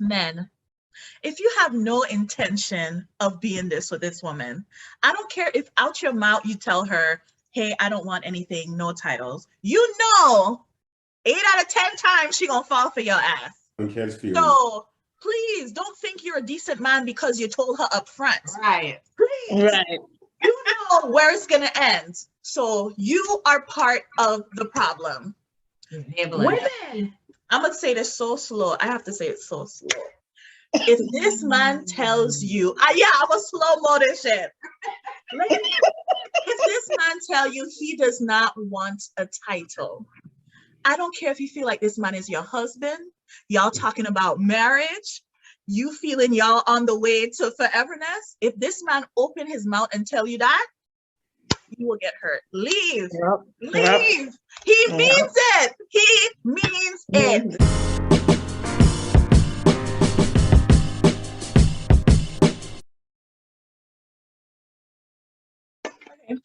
Men, if you have no intention of being this with this woman, I don't care if out your mouth you tell her, hey, I don't want anything, no titles. You know, 8 out of 10 times she gonna fall for your ass. So please don't think you're a decent man because you told her up front. Right. Please. Right. You know where it's gonna end. So you are part of the problem. Women, I'm gonna say this so slow. I have to say it so slow. If this man tells you, I'm a slow-mo this shit. If this man tell you he does not want a title, I don't care if you feel like this man is your husband, y'all talking about marriage, you feeling y'all on the way to foreverness. If this man open his mouth and tell you that, you will get hurt. Leave. Leave. Yep. He means it. He means it.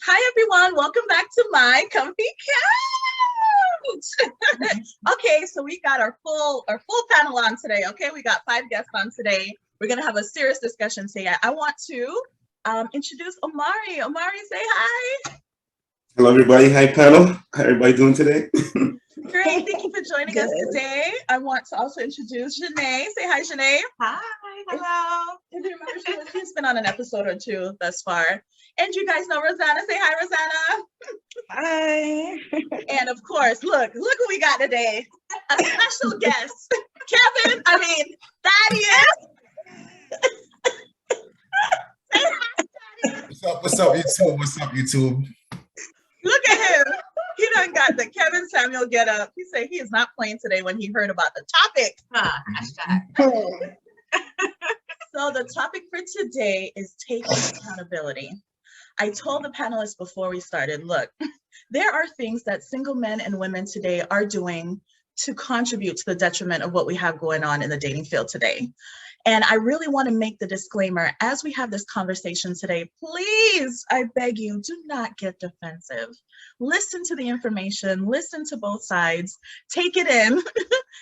Hi everyone, welcome back to my comfy couch. Okay, so we got our full panel on today. Okay, we got 5 guests on today. We're gonna have a serious discussion today. I want to introduce Omari. Omari, say hi. Hello everybody. Hi panel. How everybody doing today? Great, thank you for joining us today. I want to also introduce Janae. Say hi, Janae. Hi, hello. If you remember, she's been on an episode or 2 thus far. And you guys know Rosanna. Say hi, Rosanna. Hi. And of course, look who we got today. A special guest. Kevin, Thaddeus. Say hi, Thaddeus. What's up, YouTube? What's up, YouTube? Look at him. He done got the Kevin Samuel get up. He said he is not playing today when he heard about the topic. So the topic for today is taking accountability. I told the panelists before we started, look, there are things that single men and women today are doing to contribute to the detriment of what we have going on in the dating field today. And I really want to make the disclaimer, as we have this conversation today, please, I beg you, do not get defensive. Listen to the information, listen to both sides, take it in,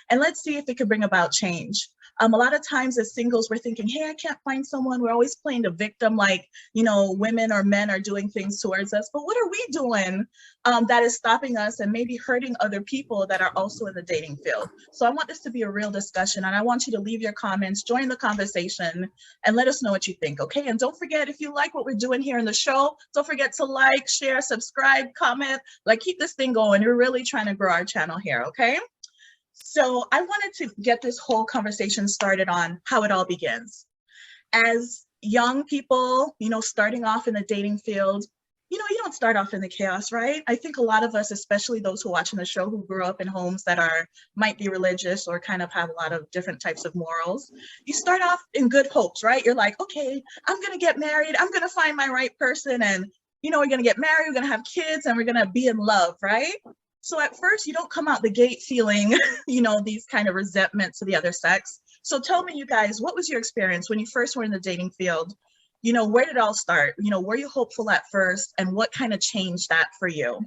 and let's see if it can bring about change. A lot of times as singles, we're thinking, hey, I can't find someone. We're always playing the victim, like, you know, women or men are doing things towards us. But what are we doing that is stopping us and maybe hurting other people that are also in the dating field? So I want this to be a real discussion, and I want you to leave your comments, join the conversation, and let us know what you think, okay? And don't forget, if you like what we're doing here in the show, don't forget to like, share, subscribe, comment, like keep this thing going. We're really trying to grow our channel here, okay? So I wanted to get this whole conversation started on how it all begins. As young people, you know, starting off in the dating field, you know, you don't start off in the chaos, right? I think a lot of us, especially those who are watching the show, who grew up in homes that might be religious or kind of have a lot of different types of morals, you start off in good hopes, right? You're like, okay, I'm gonna get married, I'm gonna find my right person, and you know, we're gonna get married, we're gonna have kids, and we're gonna be in love, right? So at first, you don't come out the gate feeling, you know, these kind of resentment to the other sex. So tell me, you guys, what was your experience when you first were in the dating field? You know, where did it all start? You know, were you hopeful at first, and what kind of changed that for you?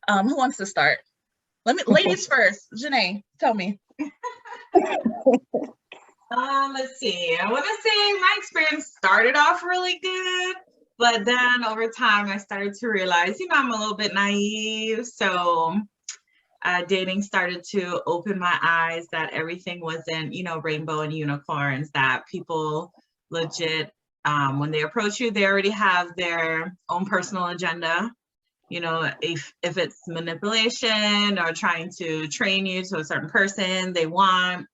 Who wants to start? Ladies first. Janae, tell me. Let's see. I want to say my experience started off really good. But then over time, I started to realize, you know, I'm a little bit naive. So dating started to open my eyes that everything wasn't, you know, rainbow and unicorns, that people legit, when they approach you, they already have their own personal agenda. You know, if it's manipulation or trying to train you to a certain person they want.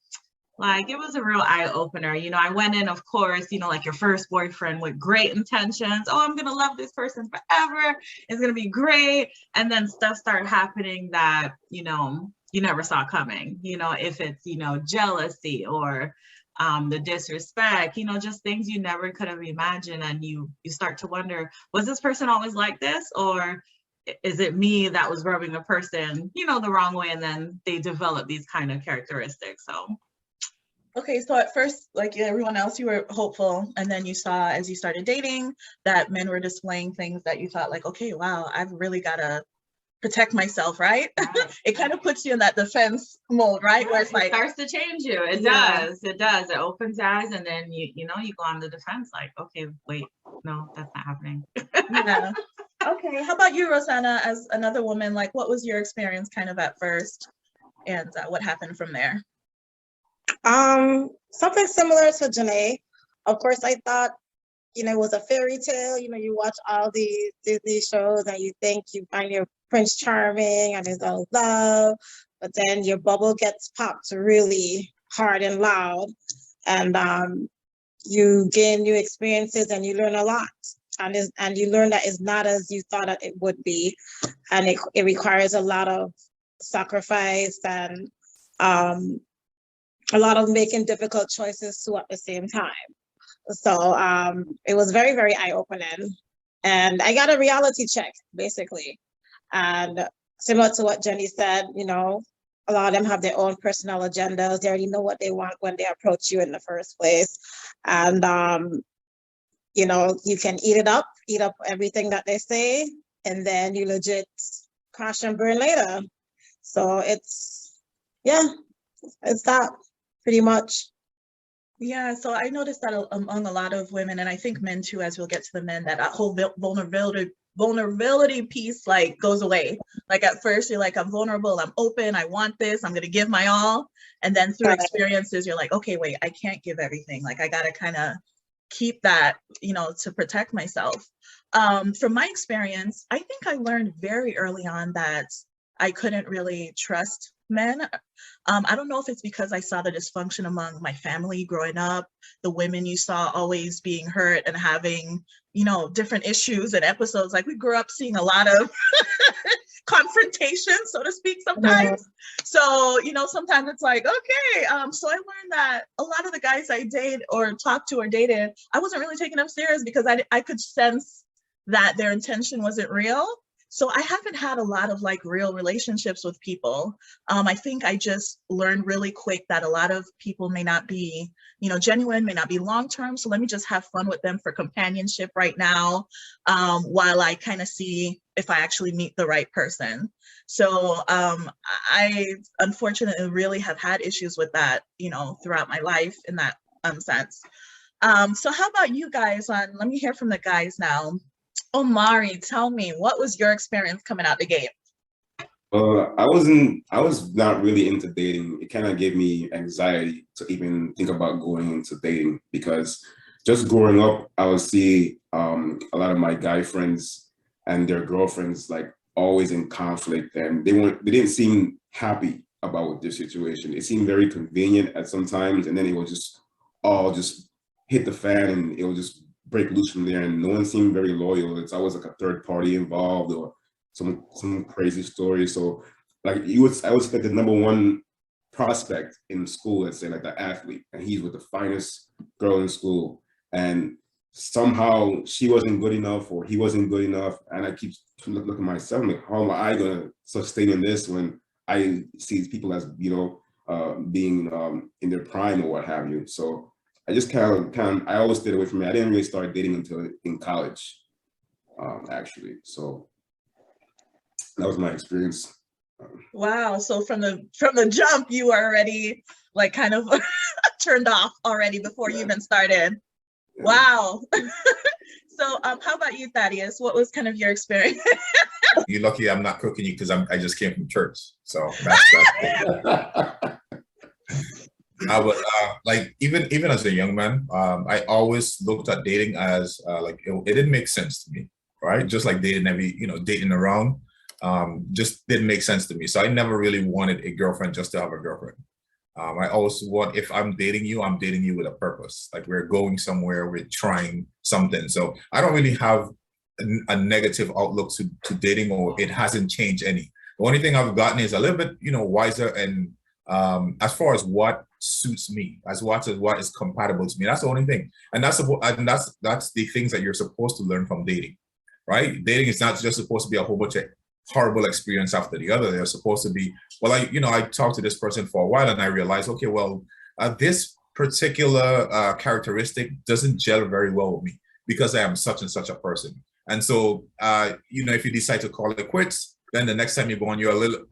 Like, it was a real eye-opener. You know, I went in, of course, you know, like your first boyfriend with great intentions. Oh, I'm going to love this person forever. It's going to be great. And then stuff started happening that, you know, you never saw coming. You know, if it's, you know, jealousy or the disrespect, you know, just things you never could have imagined. And you start to wonder, was this person always like this? Or is it me that was rubbing a person, you know, the wrong way? And then they develop these kind of characteristics. So. Okay, so at first, like everyone else, you were hopeful, and then you saw, as you started dating, that men were displaying things that you thought like, okay, wow, I've really got to protect myself, right? Right. It kind of puts you in that defense mode, right? Where it's It like, starts to change you. It Yeah. does. It does. It opens your eyes, and then you go on the defense. Like, okay, wait, no, that's not happening. yeah. Okay. How about you, Rosanna, as another woman? Like, what was your experience kind of at first, and what happened from there? Something similar to Janae. Of course, I thought, it was a fairy tale. You watch all these Disney shows and you think you find your Prince Charming and it's all love, but then your bubble gets popped really hard and loud, and you gain new experiences and you learn a lot. And you learn that it's not as you thought that it would be, and it requires a lot of sacrifice and a lot of making difficult choices too at the same time. So it was very, very eye-opening. And I got a reality check, basically. And similar to what Jenny said, a lot of them have their own personal agendas. They already know what they want when they approach you in the first place. And, you can eat up everything that they say, and then you legit crash and burn later. So it's that pretty much. Yeah, so I noticed that among a lot of women, and I think men too, as we'll get to the men, that whole vulnerability piece like goes away. Like at first you're like, I'm vulnerable, I'm open, I want this, I'm gonna give my all. And then through experiences, you're like, okay, wait, I can't give everything. Like I gotta kind of keep that, to protect myself. From my experience, I think I learned very early on that I couldn't really trust men. I don't know if it's because I saw the dysfunction among my family growing up, the women you saw always being hurt and having, different issues and episodes. Like we grew up seeing a lot of confrontation, so to speak, sometimes. So, sometimes it's like, okay. So I learned that a lot of the guys I date or talked to or dated, I wasn't really taking them serious because I could sense that their intention wasn't real. So I haven't had a lot of like real relationships with people. I think I just learned really quick that a lot of people may not be, genuine, may not be long-term. So let me just have fun with them for companionship right now, while I kind of see if I actually meet the right person. So I unfortunately really have had issues with that, throughout my life in that sense. So how about you guys let me hear from the guys now. Omari, tell me, what was your experience coming out the gate? I was not really into dating. It kind of gave me anxiety to even think about going into dating because just growing up, I would see a lot of my guy friends and their girlfriends like always in conflict, and they didn't seem happy about their situation. It seemed very convenient at some times, and then it would just all just hit the fan and it would just break loose from there, and no one seemed very loyal. It's always like a third party involved or some crazy story. So like I would expect the number one prospect in school, let's say like the athlete, and he's with the finest girl in school, and somehow she wasn't good enough or he wasn't good enough, and I keep looking at myself like, how am I gonna sustain in this when I see people as being in their prime or what have you. So I just kind of, I always stayed away from it. I didn't really start dating until in college, actually. So that was my experience. Wow. So from the jump, you were already like kind of turned off already before you even started. Yeah. Wow. So how about you, Thaddeus? What was kind of your experience? You're lucky I'm not cooking you because I just came from church. So that's I was like even as a young man, I always looked at dating as like it didn't make sense to me, right? Just like dating dating around, just didn't make sense to me. So I never really wanted a girlfriend just to have a girlfriend. I always want, if I'm dating you with a purpose. Like we're going somewhere, we're trying something. So I don't really have a negative outlook to dating, or it hasn't changed any. The only thing I've gotten is a little bit, wiser, and as far as what suits me, as what is compatible to me. That's the only thing, and that's the things that you're supposed to learn from dating, right? Dating is not just supposed to be a whole bunch of horrible experience after the other. They're supposed to be, well, I talked to this person for a while and I realized, okay, well, this particular characteristic doesn't gel very well with me because I am such and such a person. And so, if you decide to call it quits, then the next time you go on, you're a little,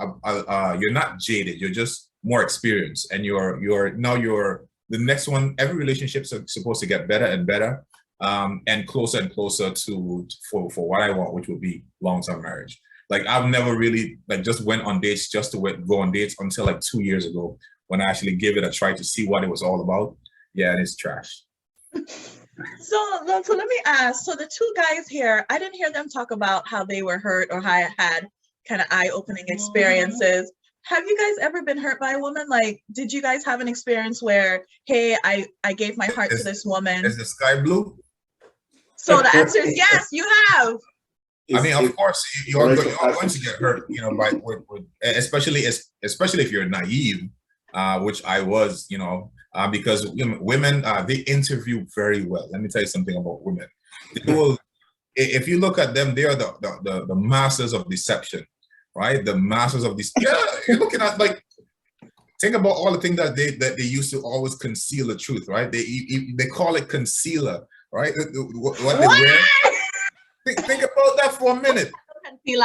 you're not jaded. You're just more experienced, and the next one. Every relationship's supposed to get better and better, and closer for what I want, which would be long-term marriage. Like I've never really like just went on dates just to go on dates until like 2 years ago when I actually gave it a try to see what it was all about. Yeah, and it's trash. So let me ask. So the two guys here, I didn't hear them talk about how they were hurt or how had kind of eye-opening experiences. Have you guys ever been hurt by a woman? Like, did you guys have an experience where, hey, I gave my heart to this woman? Is the sky blue? So the answer is yes, you have. I mean, of course, you're going to get hurt, you know, especially if you're naive, which I was, you know, because women, they interview very well. Let me tell you something about women. They will, if you look at them, they are the masters of deception, right? The masters of this. Yeah, you're looking at like, think about all the things that they used to always conceal the truth, right? They call it concealer, right? What they wear. Think about that for a minute. Think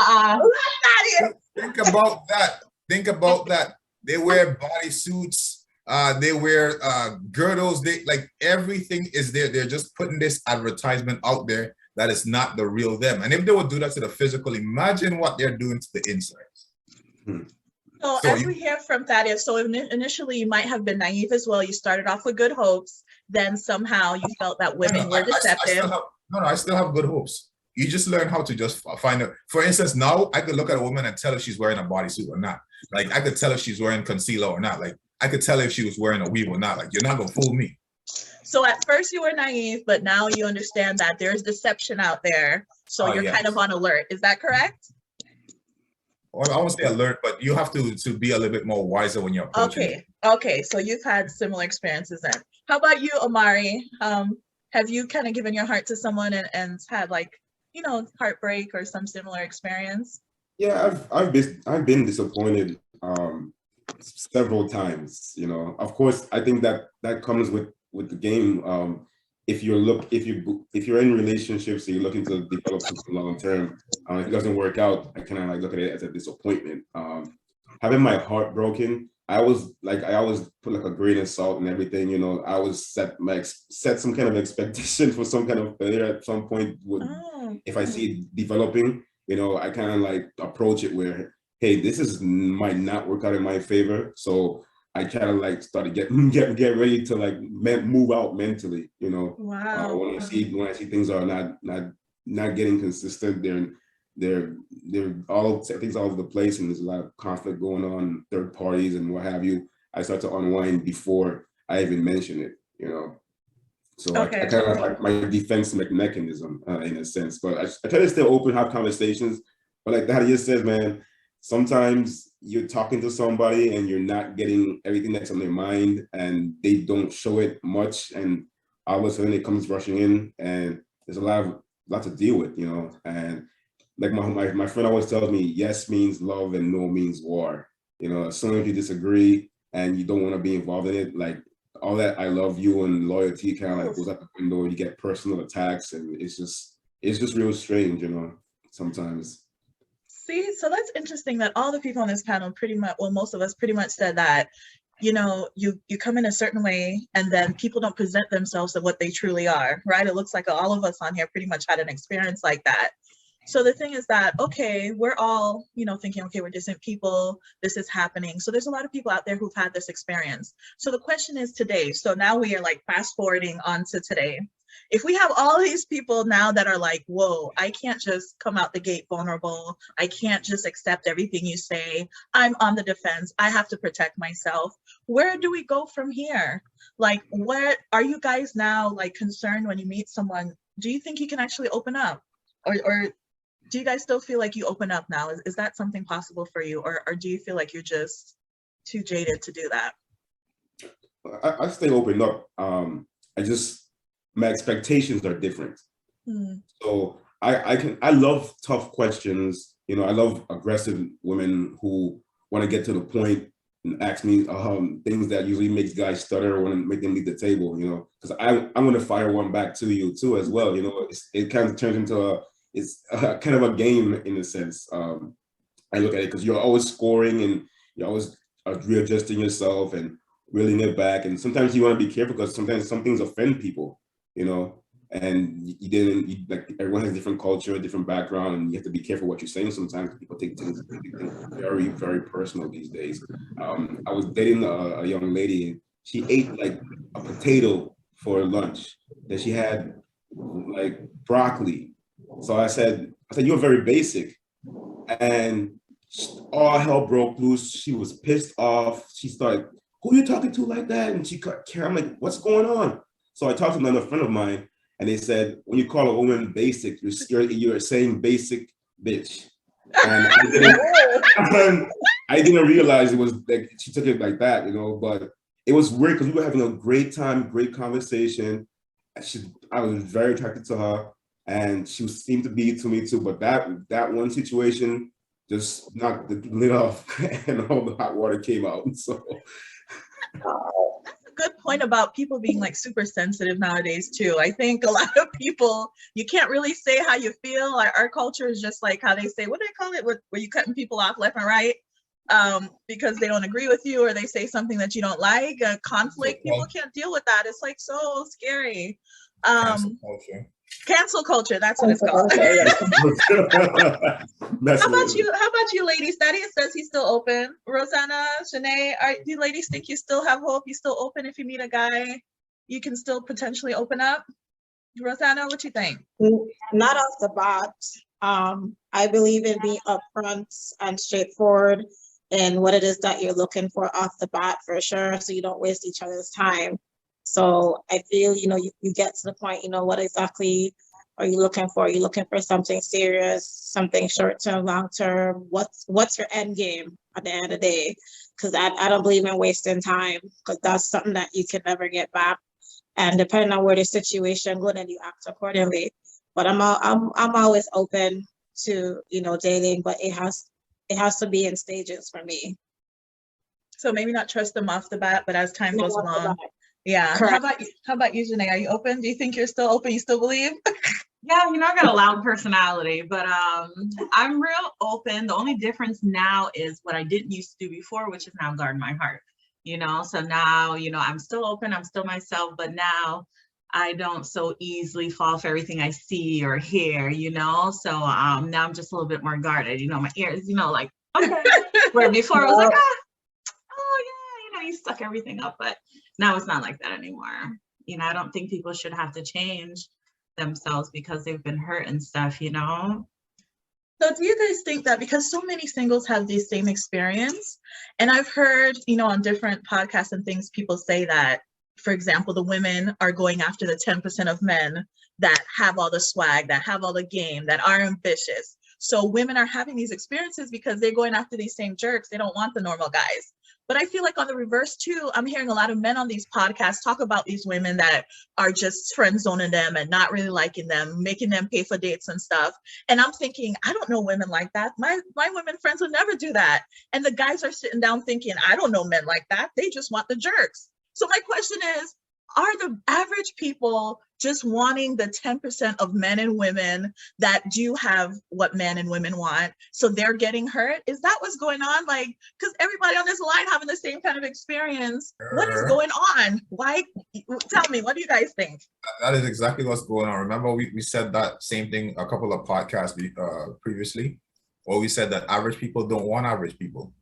about that. Think about that. They wear bodysuits. They wear girdles. They like everything is there. They're just putting this advertisement out there that is not the real them. And if they would do that to the physical, imagine what they're doing to the insides. So as we hear from Thaddeus, so initially you might have been naive as well. You started off with good hopes. Then somehow you felt that women were deceptive. I still have good hopes. You just learn how to just find it. For instance, now I could look at a woman and tell if she's wearing a bodysuit or not. Like I could tell if she's wearing concealer or not. Like I could tell if she was wearing a weave or not. Like you're not gonna fool me. So at first you were naive, but now you understand that there's deception out there. So you're kind of on alert. Is that correct? Well, I won't say alert, but you have to be a little bit more wiser when you're approaching. Okay. So you've had similar experiences then. How about you, Omari? Have you kind of given your heart to someone and had like, you know, heartbreak or some similar experience? Yeah, I've been disappointed several times. You know, of course, I think that comes with the game. If you're in relationships and you're looking to develop something long term, if it doesn't work out, I kind of like look at it as a disappointment. Having my heart broken, I always put like a grain of salt and everything. You know, I always set some kind of expectation for some kind of failure at some point. If I see it developing, you know, I kind of like approach it where, hey, this might not work out in my favor. So I kind of like start to get ready to like move out mentally. You know, when I see things are not getting consistent, they're all things all over the place, and there's a lot of conflict going on, third parties and what have you. I start to unwind before I even mention it, you know. So I kind of like my defense mechanism in a sense, but I try to stay open, have conversations. But like that just says, man, sometimes you're talking to somebody and you're not getting everything that's on their mind, and they don't show it much, and all of a sudden it comes rushing in, and there's a lot to deal with, you know. And like my friend always tells me, yes means love and no means war. You know, as soon as you disagree and you don't want to be involved in it, like all that I love you and loyalty kind of like goes out the window. You get personal attacks, and it's just real strange, you know, sometimes. See, so that's interesting that all the people on this panel most of us pretty much said that, you know, you come in a certain way and then people don't present themselves as what they truly are, right? It looks like all of us on here pretty much had an experience like that. So the thing is that, okay, we're all, you know, thinking, okay, we're decent people, this is happening. So there's a lot of people out there who've had this experience. So the question is today, so now we are like fast forwarding on to today. If we have all these people now that are like, whoa, I can't just come out the gate vulnerable. I can't just accept everything you say. I'm on the defense. I have to protect myself. Where do we go from here? Like, what are you guys now like concerned when you meet someone? Do you think you can actually open up? Or do you guys still feel like you open up now? Is that something possible for you? Or do you feel like you're just too jaded to do that? I stay open up. My expectations are different. So I love tough questions. You know, I love aggressive women who want to get to the point and ask me things that usually makes guys stutter or want to make them leave the table, you know, because I'm going to fire one back to you too as well. You know, it kind of turns into it's kind of a game in a sense. I I look at it, because you're always scoring and you're always readjusting yourself and reeling it back. And sometimes you want to be careful because sometimes some things offend people, you know, and like everyone has different culture, different background, and you have to be careful what you're saying sometimes. People take things very, very personal these days. I was dating a young lady, and she ate like a potato for lunch. Then she had like broccoli. So I said, you're very basic. And all hell broke loose. She was pissed off. She started, who are you talking to like that? And she cut Karen. I'm like, what's going on? So I talked to another friend of mine, and they said, when you call a woman basic, you're saying basic bitch. And I didn't realize it was like she took it like that, you know. But it was weird because we were having a great time, great conversation. I was very attracted to her, and she seemed to be to me too. But that one situation just knocked the lid off, and all the hot water came out. So that's a good point about people being like super sensitive nowadays too. I think a lot of people, you can't really say how you feel. Our culture is just like how they say, what do they call it, where you cutting people off left and right because they don't agree with you, or they say something that you don't like. Conflict, people can't deal with that. It's like so scary. Cancel culture, that's what it's called. How about you ladies? Thaddeus says he's still open. Rosanna, Shanae, do you ladies think you still have hope? You still open if you meet a guy? You can still potentially open up? Rosanna, what you think? Not off the bat. I believe in being upfront and straightforward in what it is that you're looking for off the bat, for sure, so you don't waste each other's time. So I feel, you get to the point, what exactly are you looking for? Are you looking for something serious, something short-term, long-term? What's your end game at the end of the day? Because I don't believe in wasting time, because that's something that you can never get back. And depending on where the situation goes, then you act accordingly. But I'm always open to, dating, but it has to be in stages for me. So maybe not trust them off the bat, but as time goes along. Yeah. Correct. How about you, Janae? Are you open? Do you think you're still open? You still believe? Yeah, I got a loud personality, but I'm real open. The only difference now is what I didn't used to do before, which is now guard my heart. So now, I'm still open, I'm still myself, but now I don't so easily fall for everything I see or hear, So now I'm just a little bit more guarded, my ears, like, okay. Where before I was like, oh yeah, you suck everything up, but now it's not like that anymore. I don't think people should have to change themselves because they've been hurt and stuff, So do you guys think that because so many singles have the same experience, and I've heard, on different podcasts and things, people say that, for example, the women are going after the 10% of men that have all the swag, that have all the game, that are ambitious. So women are having these experiences because they're going after these same jerks. They don't want the normal guys. But I feel like on the reverse too, I'm hearing a lot of men on these podcasts talk about these women that are just friend zoning them and not really liking them, making them pay for dates and stuff. And I'm thinking, I don't know women like that. My women friends would never do that. And the guys are sitting down thinking, I don't know men like that. They just want the jerks. So my question is, are the average people just wanting the 10% of men and women that do have what men and women want, so they're getting hurt? Is that what's going on? Like, because everybody on this line having the same kind of experience. What is going on? Why? Tell me, what do you guys think? That is exactly what's going on. Remember, we said that same thing a couple of podcasts previously, where we said that average people don't want average people,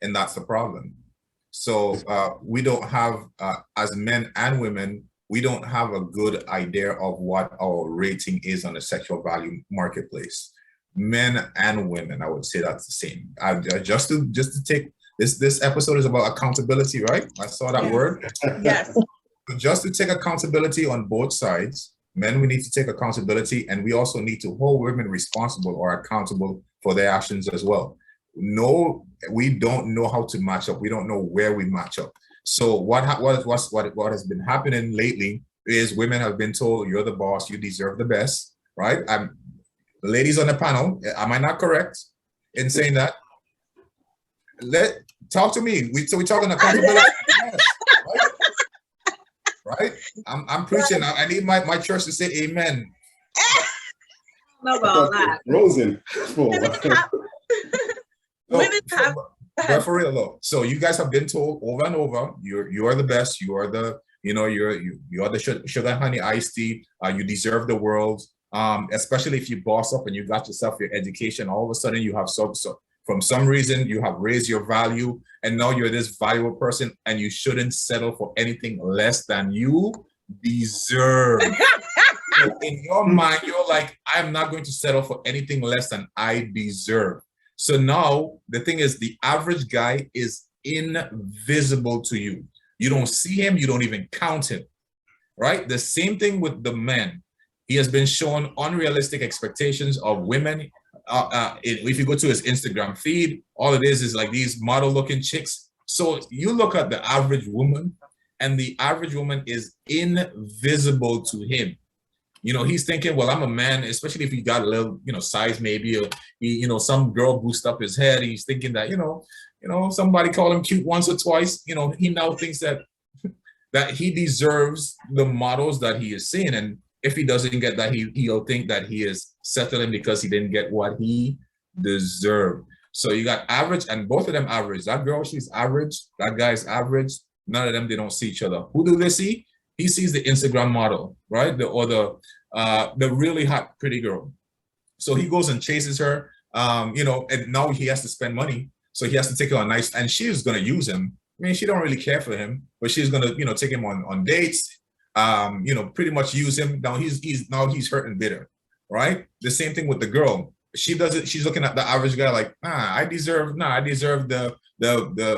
and that's the problem. So we don't have, as men and women, we don't have a good idea of what our rating is on the sexual value marketplace. Men and women, I would say that's the same. Just to take this episode is about accountability, right? I saw that word. Yes. So just to take accountability on both sides, men, we need to take accountability, and we also need to hold women responsible or accountable for their actions as well. No, we don't know how to match up. We don't know where we match up. So what has been happening lately is women have been told, you're the boss, you deserve the best, right? The ladies on the panel, am I not correct in saying that? Talk to me. We're talking accountability. Yes, right? I'm preaching. I need my church to say amen. Know about that. Rosen. women have. But for real though, so you guys have been told over and over, you are the best, you are the, you are the sugar honey iced tea, you deserve the world. Especially if you boss up and you got yourself your education, all of a sudden you have so from some reason you have raised your value, and now you're this valuable person, and you shouldn't settle for anything less than you deserve. So in your mind, you're like, I'm not going to settle for anything less than I deserve. So now the thing is, the average guy is invisible to you. You don't see him, you don't even count him, right? The same thing with the men. He has been shown unrealistic expectations of women. If you go to his Instagram feed, all it is like these model looking chicks. So you look at the average woman, and the average woman is invisible to him. He's thinking, well, I'm a man, especially if he got a little, size maybe, or he, some girl boost up his head. He's thinking that, somebody called him cute once or twice. He now thinks that he deserves the models that he is seeing. And if he doesn't get that, he'll think that he is settling because he didn't get what he deserved. So you got average, and both of them average. That girl, she's average. That guy's average. None of them, they don't see each other. Who do they see? He sees the Instagram model, right? The really hot, pretty girl. So he goes and chases her, and now he has to spend money. So he has to take her on nice, and she's going to use him. I mean, she don't really care for him, but she's going to, take him on dates, pretty much use him. Now he's hurt and bitter, right? The same thing with the girl. She does it. She's looking at the average guy like, I deserve the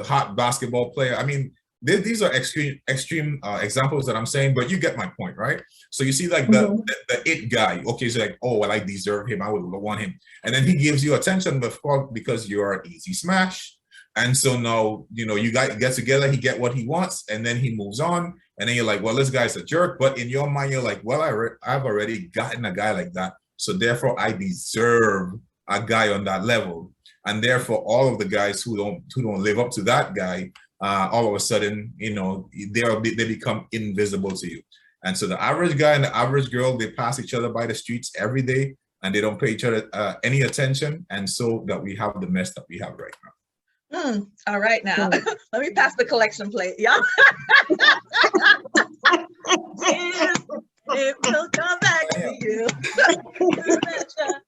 hot basketball player. I mean, these are extreme examples that I'm saying, but you get my point, right? So you see like the it guy, okay, so like, oh, well, I deserve him, I would want him. And then he gives you attention because you're an easy smash. And so now, you guys get together, he get what he wants, and then he moves on. And then you're like, well, this guy's a jerk. But in your mind, you're like, well, I've already gotten a guy like that. So therefore I deserve a guy on that level. And therefore all of the guys who don't live up to that guy, all of a sudden, they become invisible to you. And so the average guy and the average girl, they pass each other by the streets every day, and they don't pay each other any attention. And so that we have the mess that we have right now. All right, now let me pass the collection plate. Yeah. It will come back to you.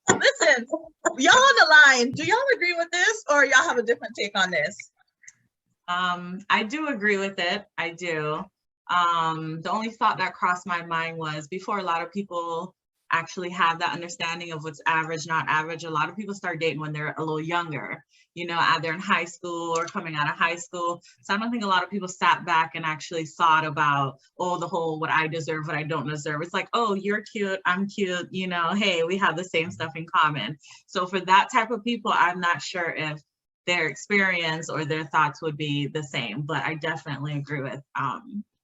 Listen, y'all on the line, do y'all agree with this, or y'all have a different take on this? I do agree with it. I do. The only thought that crossed my mind was, before a lot of people actually have that understanding of what's average, not average, a lot of people start dating when they're a little younger, either in high school or coming out of high school. So I don't think a lot of people sat back and actually thought about, the whole what I deserve, what I don't deserve. It's like, oh, you're cute, I'm cute, hey, we have the same stuff in common. So for that type of people, I'm not sure if their experience or their thoughts would be the same, but I definitely agree with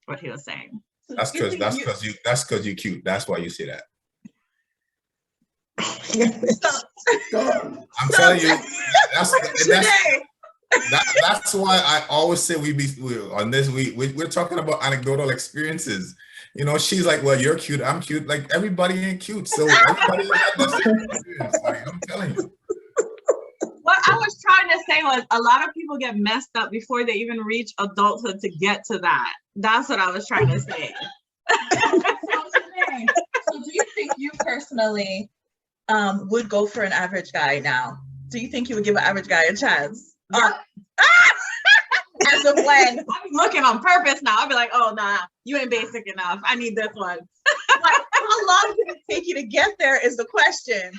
what he was saying. That's because you're cute. That's why you say that. I'm telling you, that's why I always say we're talking about anecdotal experiences. She's like, well, you're cute, I'm cute. Like, everybody ain't cute, so everybody has the same experience. Like, I'm telling you. What I was trying to say was, a lot of people get messed up before they even reach adulthood to get to that. That's what I was trying to say. So do you think you personally would go for an average guy now? Do you think you would give an average guy a chance? As of when? I'm looking on purpose now. I'll be like, oh, nah, you ain't basic enough. I need this one. How long did it take you to get there is the question.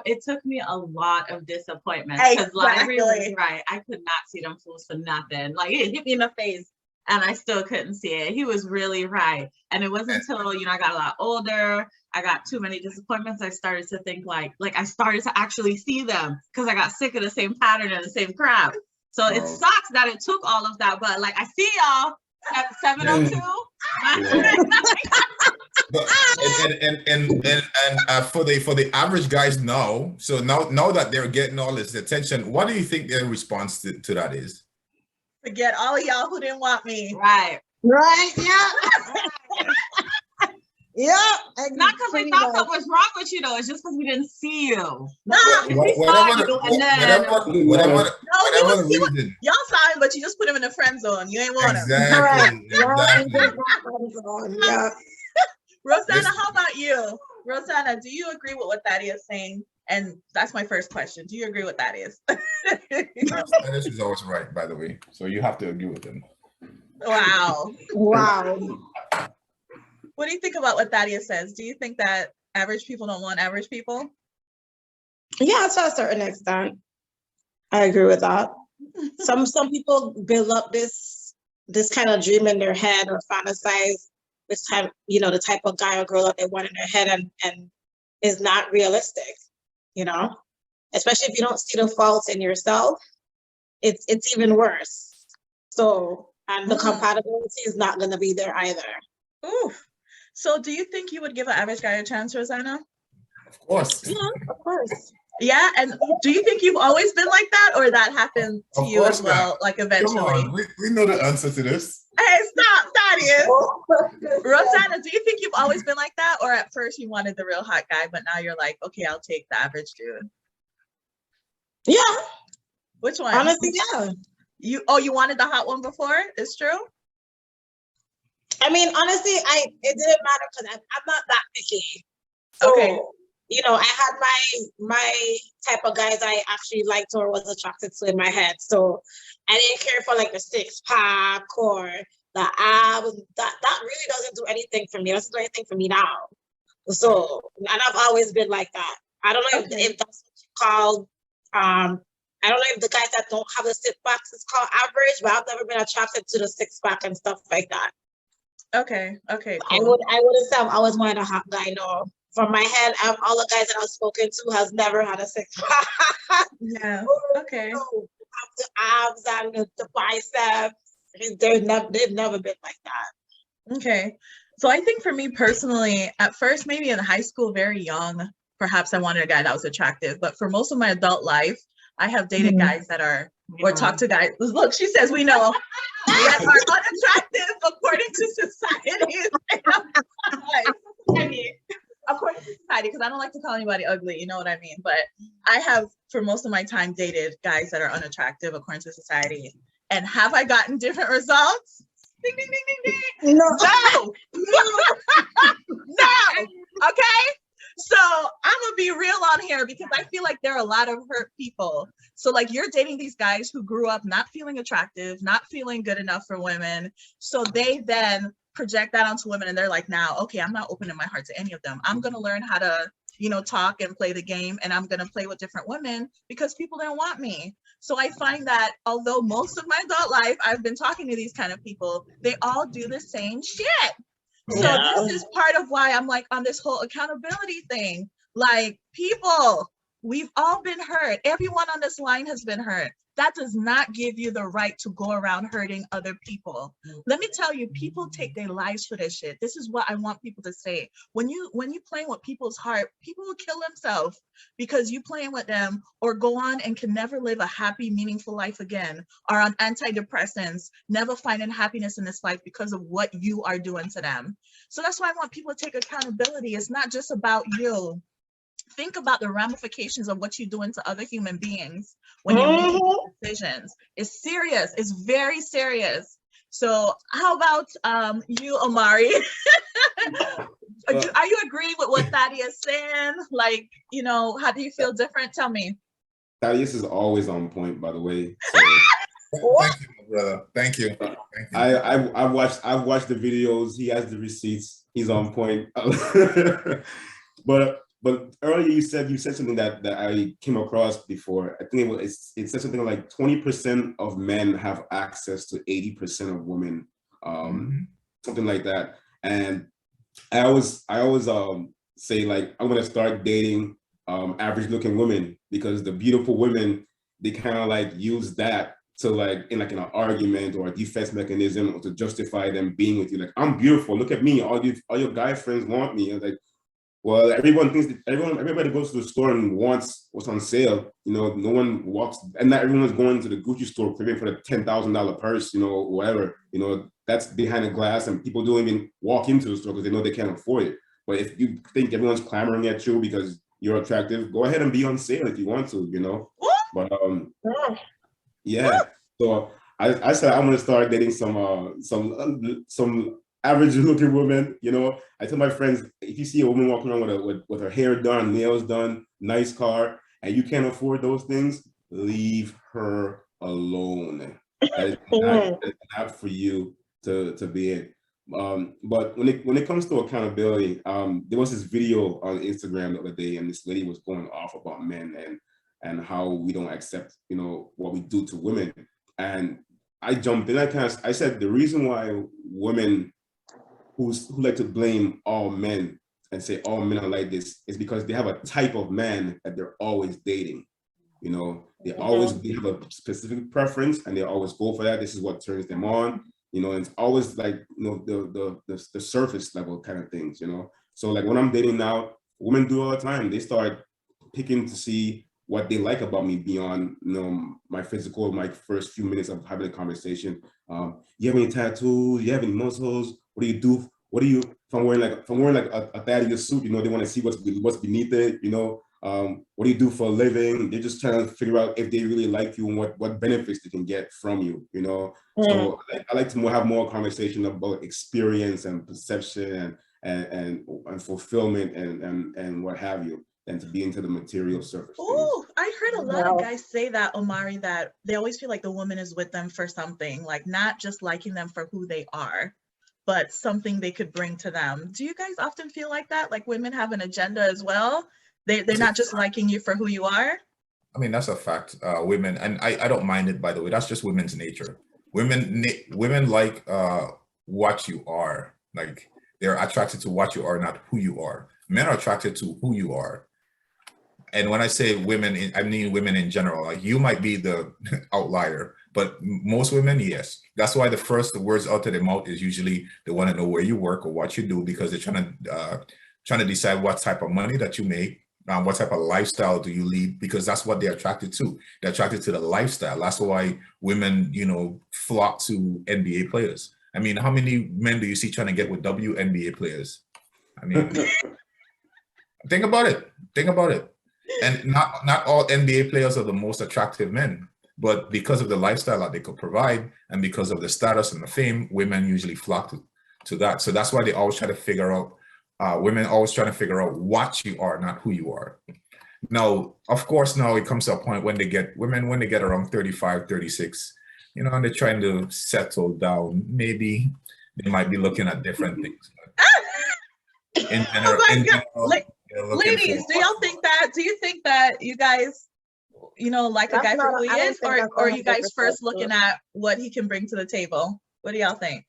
It took me a lot of disappointment. Exactly. Right. I could not see them fools for nothing. Like, it hit me in the face and I still couldn't see it. He was really right. And it wasn't until, I got a lot older, I got too many disappointments, I started to think like I started to actually see them, because I got sick of the same pattern and the same crap. So it sucks that it took all of that, but like, I see y'all at 702. For the average guys now, so now that they're getting all this attention, what do you think their response to that is? Forget all of y'all who didn't want me. Right. Yeah. Yeah, Not because we pretty thought much. something was wrong with you, though. It's just because we didn't see you. No, We saw Whatever, you, and then no, he whatever was, the reason. y'all saw him, but you just put him in the friend zone. You ain't want him. Correct. Exactly. Yeah, Exactly. yeah. Rosanna, how about you? Rosanna, do you agree with what Thaddeus is saying? And that's my first question. Do you agree with Thaddeus? This is always right, by the way. So you have to agree with him. Wow. Wow. What do you think about what Thaddeus says? Do you think that average people don't want average people? Yeah, to a certain extent. I agree with that. Some people build up this kind of dream in their head or fantasize this type, the type of guy or girl that they want in their head and is not realistic, especially if you don't see the faults in yourself, it's even worse. So, and the compatibility is not going to be there either. Oof. So do you think you would give an average guy a chance, Rosanna? Of course. Yeah, of course. Yeah, and do you think you've always been like that, or that happened to you as well, not. like eventually? Come on, we know the answer to this. Hey, stop, Thaddeus. Rosanna, do you think you've always been like that, or at first you wanted the real hot guy, but now you're like, okay, I'll take the average dude? Yeah. Which one? Honestly, yeah. You wanted the hot one before? It's true? I mean, honestly, it didn't matter because I'm not that picky. So, okay. I had my type of guys I actually liked or was attracted to in my head. So I didn't care for like the 6-pack or the abs. That really doesn't do anything for me. It doesn't do anything for me now. So, and I've always been like that. I don't know if that's what you call, I don't know if the guys that don't have the 6-packs is called average, but I've never been attracted to the 6-pack and stuff like that. Okay, cool. I wouldn't say I've always wanted a hot guy, no. From my head, all the guys that I've spoken to has never had a 6-pack. Yeah, okay. The abs and the biceps, they've never been like that. Okay, so I think for me personally, at first, maybe in high school, very young, perhaps I wanted a guy that was attractive, but for most of my adult life, I have dated guys that are, or talked to guys, look, she says we know, that are unattractive according to society. According to society, because I don't like to call anybody ugly, you know what I mean? But I have, for most of my time, dated guys that are unattractive according to society. And have I gotten different results? Ding, ding, ding, ding, ding. No. No. Okay? So I'm gonna be real on here because I feel like there are a lot of hurt people. So like you're dating these guys who grew up not feeling attractive, not feeling good enough for women. So they then project that onto women and they're like, now, okay, I'm not opening my heart to any of them. I'm gonna learn how to, talk and play the game, and I'm gonna play with different women because people didn't want me. So I find that although most of my adult life I've been talking to these kind of people, they all do the same shit. So this is part of why I'm like on this whole accountability thing. Like, people, we've all been hurt. Everyone on this line has been hurt. That does not give you the right to go around hurting other people. Let me tell you, people take their lives for this shit. This is what I want people to say. When you playing with people's heart, people will kill themselves because you playing with them, or go on and can never live a happy, meaningful life again, are on antidepressants, never finding happiness in this life because of what you are doing to them. So that's why I want people to take accountability. It's not just about you. Think about the ramifications of what you're doing to other human beings when you're making decisions. It's serious. It's very serious. So how about you, Omari? Are you agreeing with what Thaddeus is saying? Like, how do you feel different? Tell me. Thaddeus is always on point, by the way. So. Thank you, my brother. Thank you. I've watched the videos. He has the receipts. He's on point. But earlier you said something that I came across before. I think it said something like 20% of men have access to 80% of women, something like that. And I always say, like, I'm gonna start dating average looking women, because the beautiful women, they kind of like use that to like in an argument or a defense mechanism, or to justify them being with you. Like, I'm beautiful, look at me, all your guy friends want me. And like, well, everyone thinks that everybody goes to the store and wants what's on sale. No one walks, and not everyone's going to the Gucci store craving for the $10,000 purse, whatever. That's behind the glass, and people don't even walk into the store because they know they can't afford it. But if you think everyone's clamoring at you because you're attractive, go ahead and be on sale if you want to, you know. But yeah. So I said I'm gonna start dating some average looking women. You know, I tell my friends, if you see a woman walking around with her hair done, nails done, nice car, and you can't afford those things, leave her alone. That is not for you to be in. But when it comes to accountability, there was this video on Instagram the other day, and this lady was going off about men and how we don't accept, you know, what we do to women. And I jumped in. I said the reason why women who like to blame all men and say all men are like this is because they have a type of man that they're always dating. You know, they have a specific preference and they always go for that. This is what turns them on. You know, and it's always like, you know, the surface level kind of things, you know. So like when I'm dating now, women do all the time. They start picking to see what they like about me beyond, you know, my physical, my first few minutes of having a conversation. You have any tattoos? You have any muscles? What do you do? What do you, if I'm wearing like a Thaddeus suit, you know, they want to see what's beneath it, you know. What do you do for a living? They're just trying to figure out if they really like you and what benefits they can get from you, you know. So I like to have more conversation about experience and perception and fulfillment and what have you, than to be into the material surface. Oh, I heard a lot of guys say that, Omari, that they always feel like the woman is with them for something, like not just liking them for who they are, but something they could bring to them. Do you guys often feel like that? Like women have an agenda as well? They're not just liking you for who you are? I mean, that's a fact. Women, and I don't mind it, by the way, that's just women's nature. Women like what you are. Like they're attracted to what you are, not who you are. Men are attracted to who you are. And when I say women, I mean women in general. Like you might be the outlier, but most women, yes. That's why the first words out of their mouth is usually they want to know where you work or what you do, because they're trying to decide what type of money that you make, what type of lifestyle do you lead, because that's what they're attracted to. They're attracted to the lifestyle. That's why women, you know, flock to NBA players. I mean, how many men do you see trying to get with WNBA players? I mean, think about it. Think about it. And not all NBA players are the most attractive men, but because of the lifestyle that they could provide and because of the status and the fame, women usually flock to that. So that's why they always try to figure out, women always trying to figure out what you are, not who you are. Now, of course, now it comes to a point when they get around 35, 36, you know, and they're trying to settle down. Maybe they might be looking at different things. In general, ladies, do you think that you guys, you know, like a guy for who he is, or are you guys first looking at what he can bring to the table? What do y'all think?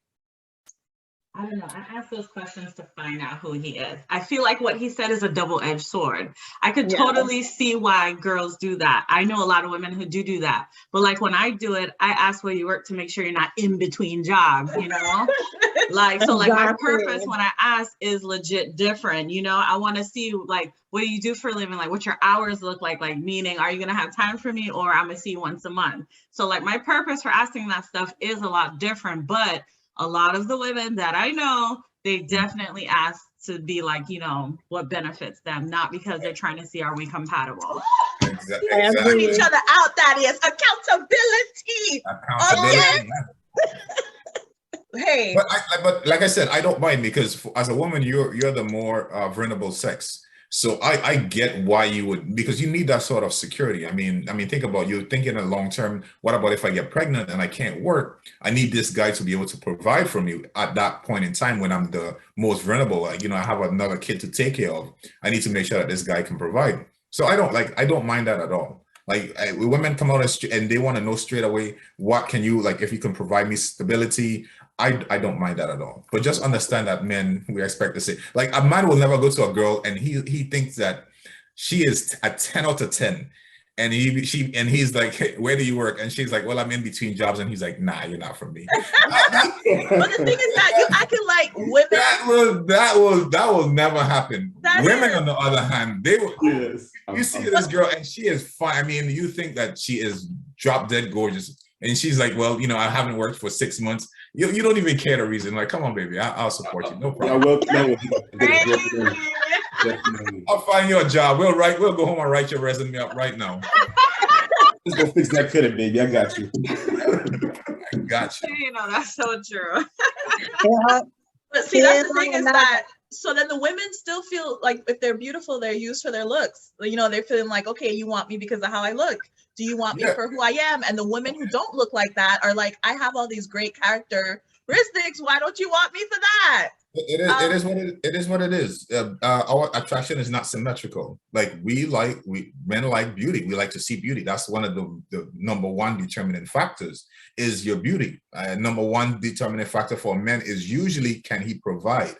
I don't know. I ask those questions to find out who he is. I feel like what he said is a double-edged sword. I could totally see why girls do that. I know a lot of women who do that. But like when I do it, I ask where you work to make sure you're not in between jobs, you know? Like, so like my purpose when I ask is legit different. You know, I want to see like, what do you do for a living? Like what your hours look like meaning, are you going to have time for me, or I'm going to see you once a month? So like my purpose for asking that stuff is a lot different, but a lot of the women that I know, they definitely ask to be like, you know, what benefits them, not because they're trying to see, are we compatible? Exactly. Put each other out, that is accountability. Accountability. Hey. But like I said, I don't mind, because as a woman, you're the more vulnerable sex. So I get why you would, because you need that sort of security. I mean, think about, you're thinking in long term, what about if I get pregnant and I can't work? I need this guy to be able to provide for me at that point in time when I'm the most vulnerable. Like, you know, I have another kid to take care of. I need to make sure that this guy can provide. So I don't mind that at all. Like women come out and they want to know straight away, what can you, like, if you can provide me stability, I don't mind that at all. But just understand that men, we expect to say, like a man will never go to a girl and he thinks that she is a 10 out of 10. And he's like, hey, where do you work? And she's like, well, I'm in between jobs. And he's like, nah, you're not for me. But the thing is that you acting like women. That will never happen. Women, on the other hand, they will. Yes. You see this girl and she is fine. I mean, you think that she is drop dead gorgeous. And she's like, well, you know, I haven't worked for 6 months. You don't even care the reason. Like, come on, baby, I'll support you. No problem. I'll find you a job. We'll go home and write your resume up right now. Just go fix that credit, baby. I got you. I got you. You know, that's so true. Yeah. But see, that's the thing is that, so then the women still feel like if they're beautiful, they're used for their looks. You know, they're feeling like, okay, you want me because of how I look. Do you want me for who I am? And the women who don't look like that are like, I have all these great characteristics. Why don't you want me for that? It is what it is. Our attraction is not symmetrical. Like men like beauty. We like to see beauty. That's one of the number one determining factors is your beauty. Number one determining factor for men is usually, can he provide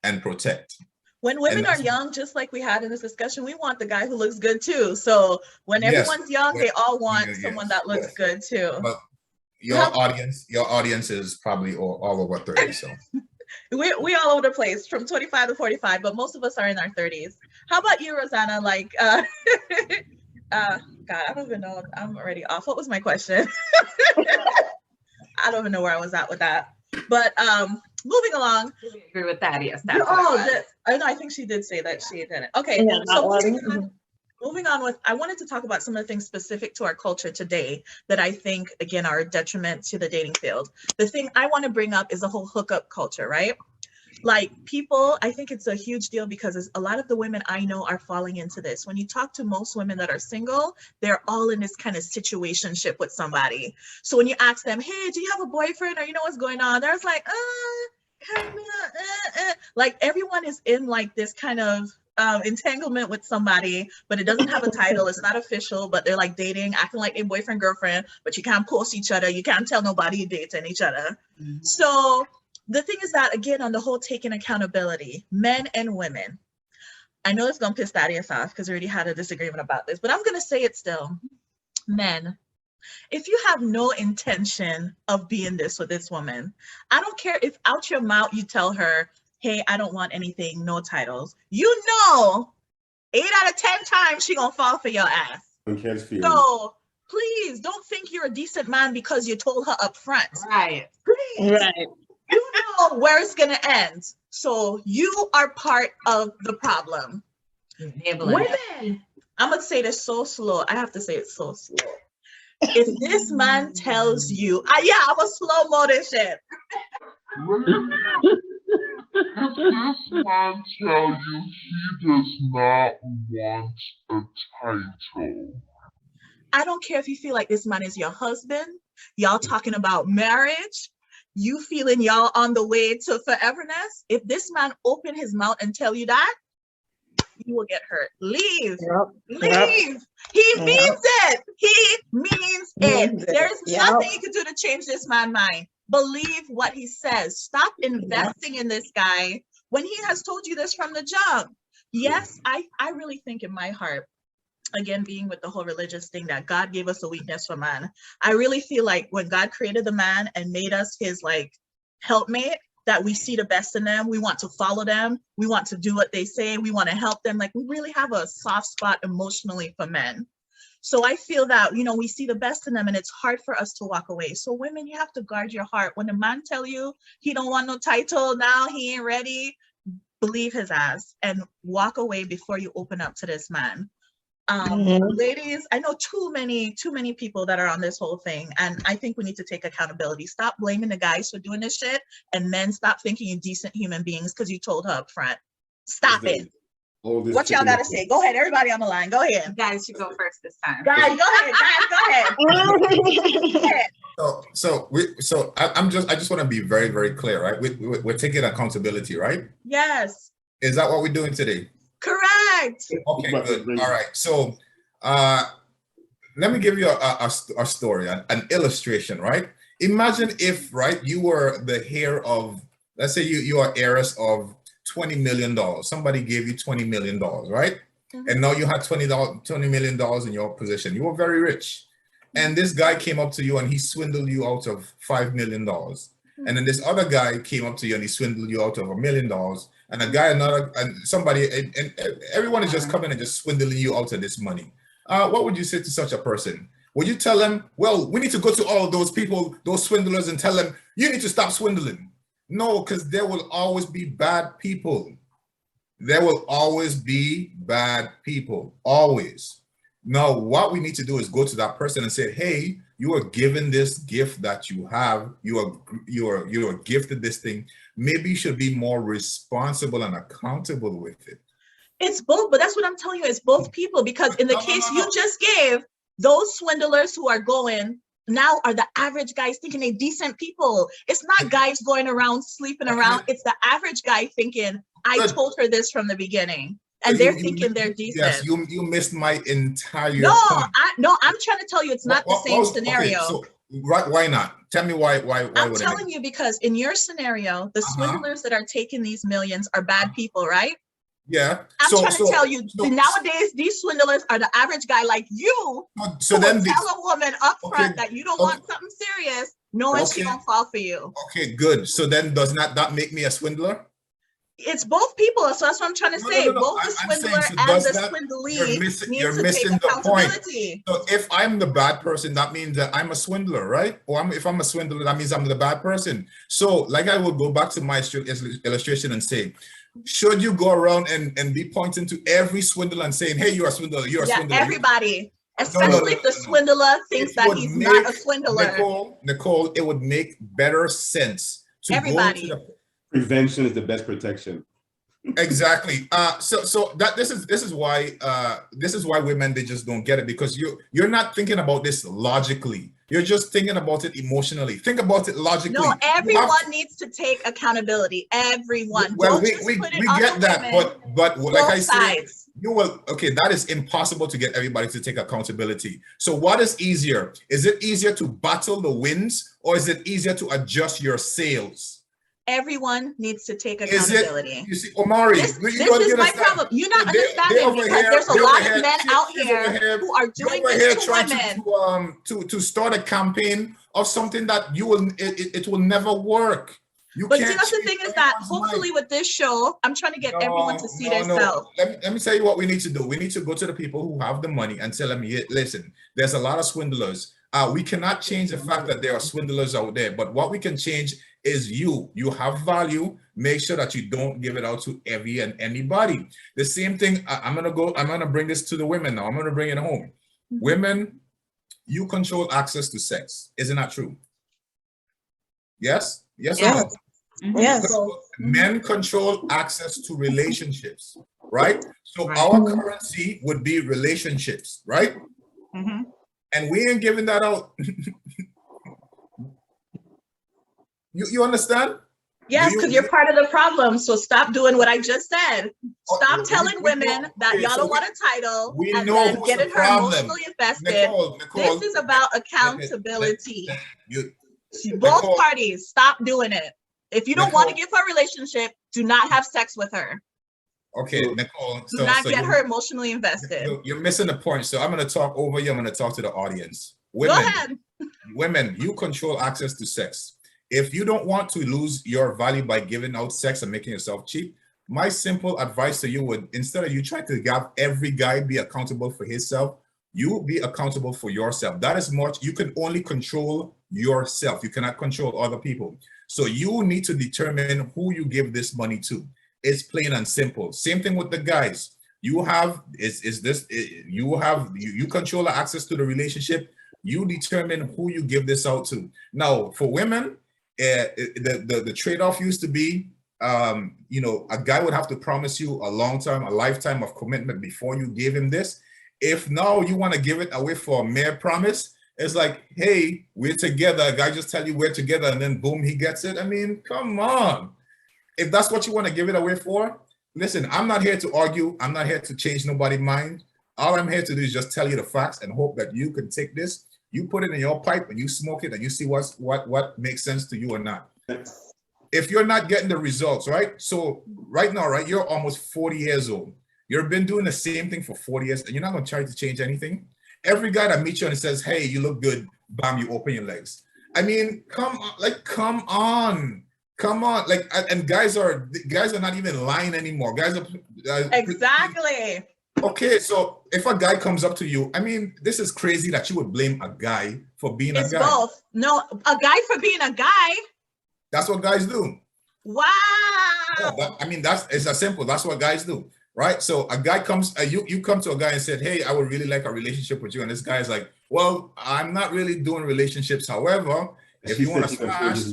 and protect? When women are young, just like we had in this discussion, we want the guy who looks good too. So when everyone's young, they all want someone that looks good too. But your audience is probably all over 30. So we all over the place from 25 to 45, but most of us are in our 30s. How about you, Rosanna? Like, God, I don't even know. I'm already off. What was my question? I don't even know where I was at with that. But moving along. I agree with that. Yes. I think she did say that she didn't. Okay. Yeah, so moving on with, I wanted to talk about some of the things specific to our culture today that I think, again, are a detriment to the dating field. The thing I want to bring up is the whole hookup culture, right? Like people, I think it's a huge deal because a lot of the women I know are falling into this. When you talk to most women that are single, they're all in this kind of situationship with somebody. So when you ask them, hey, do you have a boyfriend or you know what's going on? They're like, like everyone is in like this kind of entanglement with somebody, but it doesn't have a title. It's not official, but they're like dating, acting like they're boyfriend, girlfriend, but you can't post each other. You can't tell nobody you're dating each other. Mm-hmm. So the thing is that, again, on the whole, taking accountability, men and women. I know it's going to piss Thaddeus off because we already had a disagreement about this, but I'm going to say it still. Men, if you have no intention of being this with this woman, I don't care if out your mouth you tell her, hey, I don't want anything, no titles. You know, 8 out of 10 times she gonna fall for your ass. So please don't think you're a decent man because you told her up front. Right. Please. Right. You know where it's gonna end. So you are part of the problem. Women, I'm gonna say this so slow. I have to say it so slow. If this man tells you, I'm a slow-mo this shit. If this man tells you he does not want a title. I don't care if you feel like this man is your husband, y'all talking about marriage, you feeling y'all on the way to foreverness. If this man open his mouth and tell you that, you will get hurt. Leave. Leave. Yep. He means it. He means it. There's nothing you can do to change this man's mind. Believe what he says. Stop investing in this guy when he has told you this from the jump. Yes, I really think in my heart, again, being with the whole religious thing, that God gave us a weakness for man. I really feel like when God created the man and made us his like helpmate, that we see the best in them. We want to follow them. We want to do what they say. We want to help them. Like we really have a soft spot emotionally for men. So I feel that, you know, we see the best in them and it's hard for us to walk away. So women, you have to guard your heart. When a man tell you he don't want no title, now he ain't ready, believe his ass and walk away before you open up to this man. Ladies, I know too many people that are on this whole thing, and I think we need to take accountability. Stop blaming the guys for doing this shit, and men, stop thinking you're decent human beings because you told her up front. Stop it. What y'all gotta say? Go ahead, everybody on the line. Go ahead. You guys should go first this time. Guys, go ahead. I just want to be very, very clear, right? We're taking accountability, right? Yes. Is that what we're doing today? Correct. Okay, good. All right. So let me give you a story, an illustration, right? Imagine if, right, you were the heir of, let's say you are heiress of $20 million. Somebody gave you $20 million, right? Mm-hmm. And now you had $20 million in your possession. You were very rich. And this guy came up to you and he swindled you out of $5 million. Mm-hmm. And then this other guy came up to you and he swindled you out of $1 million. And a guy, and everyone is just coming and just swindling you out of this money. What would you say to such a person? Would you tell them, well, we need to go to all of those people, those swindlers, and tell them, you need to stop swindling? No, because there will always be bad people. There will always be bad people, always. Now, what we need to do is go to that person and say, hey, you are given this gift that you have. You are gifted this thing. Maybe you should be more responsible and accountable with it. It's both, but that's what I'm telling you. It's both people, because in the case you just gave, those swindlers who are going now are the average guys thinking they decent people. It's not guys going around sleeping around. It's the average guy thinking, I told her this from the beginning. And they're thinking they're decent. Yes, you missed my entire no, point. I'm trying to tell you it's not the same scenario. Okay, so why not? Tell me why I'm telling you, because in your scenario, the swindlers that are taking these millions are bad people, right? Yeah. I'm trying to tell you, nowadays, these swindlers are the average guy like you. So then tell a woman up front that you don't want something serious, knowing she don't fall for you. Okay, good. So then does not that make me a swindler? It's both people. So that's what I'm trying to say. Both the swindler and the swindlee you're need to missing take the accountability. point. So if I'm the bad person, that means that I'm a swindler, right? Or if I'm a swindler, that means I'm the bad person. So like I would go back to my illustration and say, should you go around and be pointing to every swindler and saying, hey, you're a swindler, you're a swindler. Everybody. Especially if the swindler thinks that he's not a swindler. Nicole, it would make better sense to everybody. go to the prevention is the best protection. Exactly. So that this is why women, they just don't get it, because you're not thinking about this logically. You're just thinking about it emotionally. Think about it logically. No, everyone needs to take accountability. Everyone. Well, we get that, but like I said, that is impossible to get everybody to take accountability. So what is easier? Is it easier to battle the winds, or is it easier to adjust your sails? Everyone needs to take accountability. You see, Omari, this is my problem. You're not understanding, because there's a lot of men out here who are doing this to women. To start a campaign of something that it will never work. But see, that's the thing, is that hopefully with this show, I'm trying to get everyone to see themselves. Let me tell you what we need to do. We need to go to the people who have the money and tell them, listen, there's a lot of swindlers. We cannot change the fact that there are swindlers out there, but what we can change is you have value. Make sure that you don't give it out to every and anybody. The same thing. I'm gonna bring this to the women now. I'm gonna bring it home. Women, you control access to sex. Isn't that true? Yes. Or no? Yes. Men control access to relationships, right? So our currency would be relationships, right? Mm-hmm. And we ain't giving that out. You understand? Yes, because you're part of the problem. So stop doing what I just said. Stop telling women that y'all don't want a title and then getting her emotionally invested. Nicole, this is about accountability. Both parties, stop doing it. If you don't want to give her a relationship, do not have sex with her. Okay, Nicole. Do not get her emotionally invested. You're missing the point. So I'm going to talk over you. I'm going to talk to the audience. Go ahead. Women, you control access to sex. If you don't want to lose your value by giving out sex and making yourself cheap, my simple advice to you would, instead of you trying to have every guy be accountable for himself, you be accountable for yourself. That is much. You can only control yourself. You cannot control other people. So you need to determine who you give this money to. It's plain and simple. Same thing with the guys. You control the access to the relationship. You determine who you give this out to. Now, for women, the trade-off used to be, a guy would have to promise you a lifetime of commitment before you gave him this. If now you want to give it away for a mere promise, it's like, hey, we're together. A guy just tell you we're together, and then boom, he gets it. I mean, come on. If that's what you want to give it away for, listen, I'm not here to argue. I'm not here to change nobody's mind. All I'm here to do is just tell you the facts and hope that you can take this. You put it in your pipe and you smoke it and you see what makes sense to you or not. If you're not getting the results, right? So right now, right, you're almost 40 years old. You've been doing the same thing for 40 years and you're not going to try to change anything. Every guy that meets you and says, hey, you look good, bam, you open your legs. I mean, come on. Like, and guys are not even lying anymore. Guys are exactly. Okay, so if a guy comes up to you, I mean, this is crazy that you would blame a guy for being It's a guy. both. No, a guy for being a guy. That's what guys do. Wow. Yeah, it's as simple. That's what guys do, right? So a guy comes, you come to a guy and said, "Hey, I would really like a relationship with you," and this guy is like, "Well, I'm not really doing relationships. However, if you want to smash,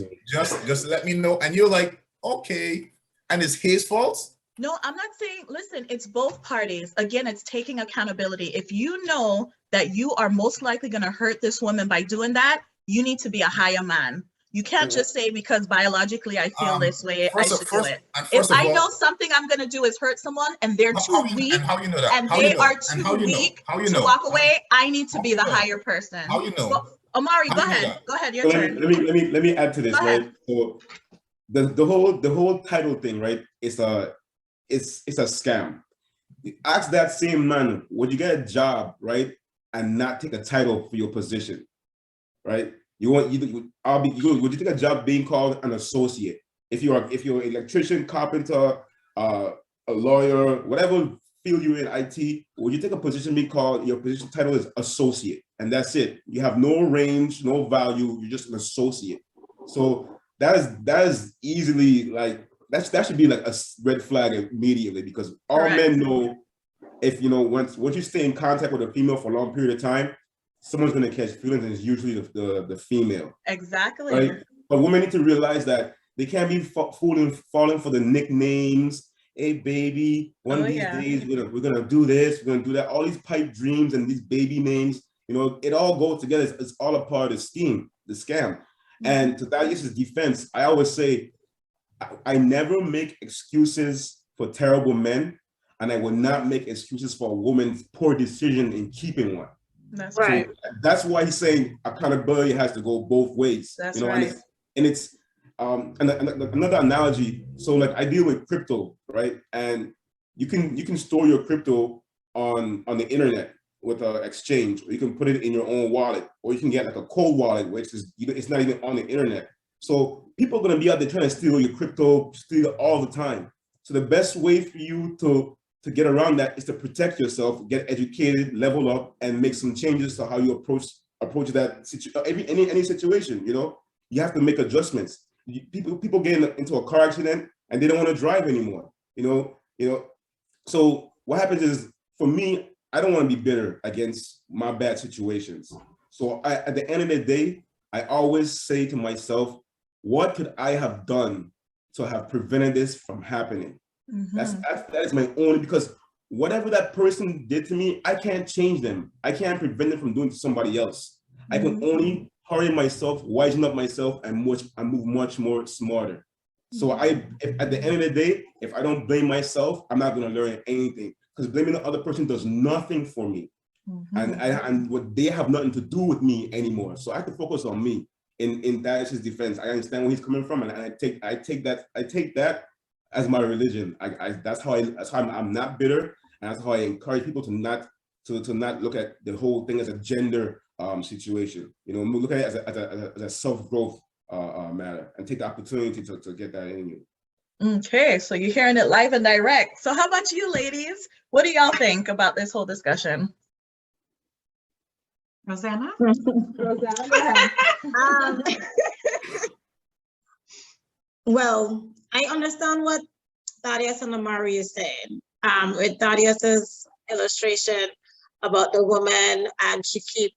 just let me know." And you're like, "Okay," and it's his fault. No, I'm not saying, listen, it's both parties. Again, it's taking accountability. If you know that you are most likely going to hurt this woman by doing that, you need to be a higher man. You can't just say, because biologically I feel this way, I should do it. If I know something I'm going to do is hurt someone and they're too weak, and they are too weak to walk away, I need to be the higher person. How you know? So, Omari, go ahead. Go ahead, your turn. Let me add to this, right? So the whole title thing, right? It's a scam. Ask that same man, would you get a job, right, and not take a title for your position, right? Would you take a job being called an associate? If you're an electrician, carpenter, a lawyer, whatever field you're in, IT, would you take a position being called, your position title is associate, and that's it? You have no range, no value. You're just an associate. So that is easily like, that should be like a red flag immediately, because all men know, if once you stay in contact with a female for a long period of time, someone's going to catch feelings, and it's usually the female. Exactly. Right? But women need to realize that they can't be falling for the nicknames. Hey, baby, one of these days we're gonna do this, we're gonna do that. All these pipe dreams and these baby names, it all goes together. It's all a part of the scheme, the scam. Mm-hmm. And to Thaddeus' defense, I always say, I never make excuses for terrible men, and I will not make excuses for a woman's poor decision in keeping one. That's right. So that's why he's saying accountability has to go both ways. That's right. And it's another analogy. So like, I deal with crypto, right? And you can store your crypto on the internet with an exchange, or you can put it in your own wallet, or you can get like a cold wallet, which is it's not even on the internet. So people are going to be out there trying to steal your crypto, steal it all the time. So the best way for you to get around that is to protect yourself, get educated, level up, and make some changes to how you approach that any situation. You have to make adjustments. People get into a car accident and they don't want to drive anymore. So what happens is, for me, I don't want to be bitter against my bad situations. So at the end of the day, I always say to myself, what could I have done to have prevented this from happening? Mm-hmm. That is my only, because whatever that person did to me, I can't change them. I can't prevent them from doing to somebody else. Mm-hmm. I can only hurry myself, wisen up myself, and move much more smarter. So if at the end of the day, if I don't blame myself, I'm not going to learn anything, because blaming the other person does nothing for me. Mm-hmm. And what they have nothing to do with me anymore. So I have to focus on me. In Thaddeus' defense, I understand where he's coming from, and I take that as my religion. That's how I'm not bitter, and that's how I encourage people to not look at the whole thing as a gender situation. Look at it as a self-growth matter, and take the opportunity to get that in you. Okay, so you're hearing it live and direct. So how about you, ladies? What do y'all think about this whole discussion? Rosanna? Well, I understand what Thaddeus and Amari is saying. With Thaddeus's illustration about the woman, and she keep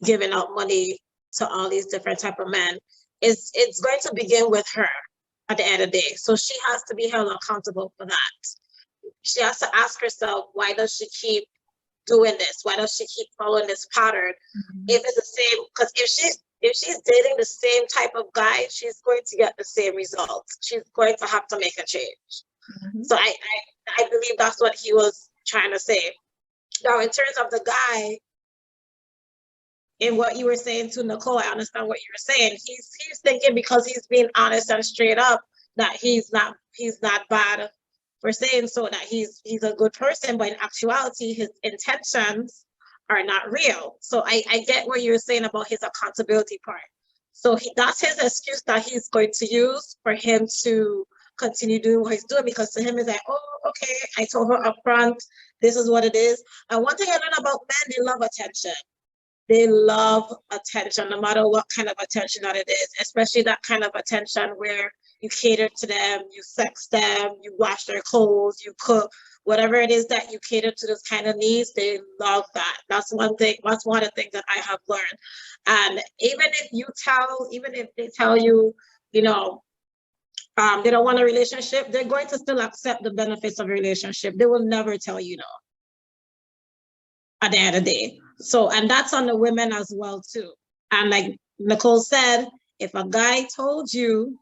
giving out money to all these different type of men. It's going to begin with her at the end of the day. So she has to be held accountable for that. She has to ask herself, why does she keep doing this? Why does she keep following this pattern? Mm-hmm. If it's the same, because if she's dating the same type of guy, she's going to get the same results. She's going to have to make a change. Mm-hmm. So I believe that's what he was trying to say. Now, in terms of the guy, in what you were saying to Nicole, I understand what you were saying. He's thinking, because he's being honest and straight up, that he's not bad for saying so, that he's a good person, but in actuality, his intentions are not real. So I get what you're saying about his accountability part. So that's his excuse that he's going to use for him to continue doing what he's doing, because to him it's like, oh, okay, I told her up front this is what it is. And one thing I learned about men, they love attention. They love attention, no matter what kind of attention that it is, especially that kind of attention where you cater to them, you sex them, you wash their clothes, you cook, whatever it is that you cater to those kind of needs, they love that. That's one thing, that's one of the things that I have learned. And even if they tell you, you know, they don't want a relationship, they're going to still accept the benefits of a relationship. They will never tell you no at the end of the day. So, and that's on the women as well too. And like Nicole said, if a guy told you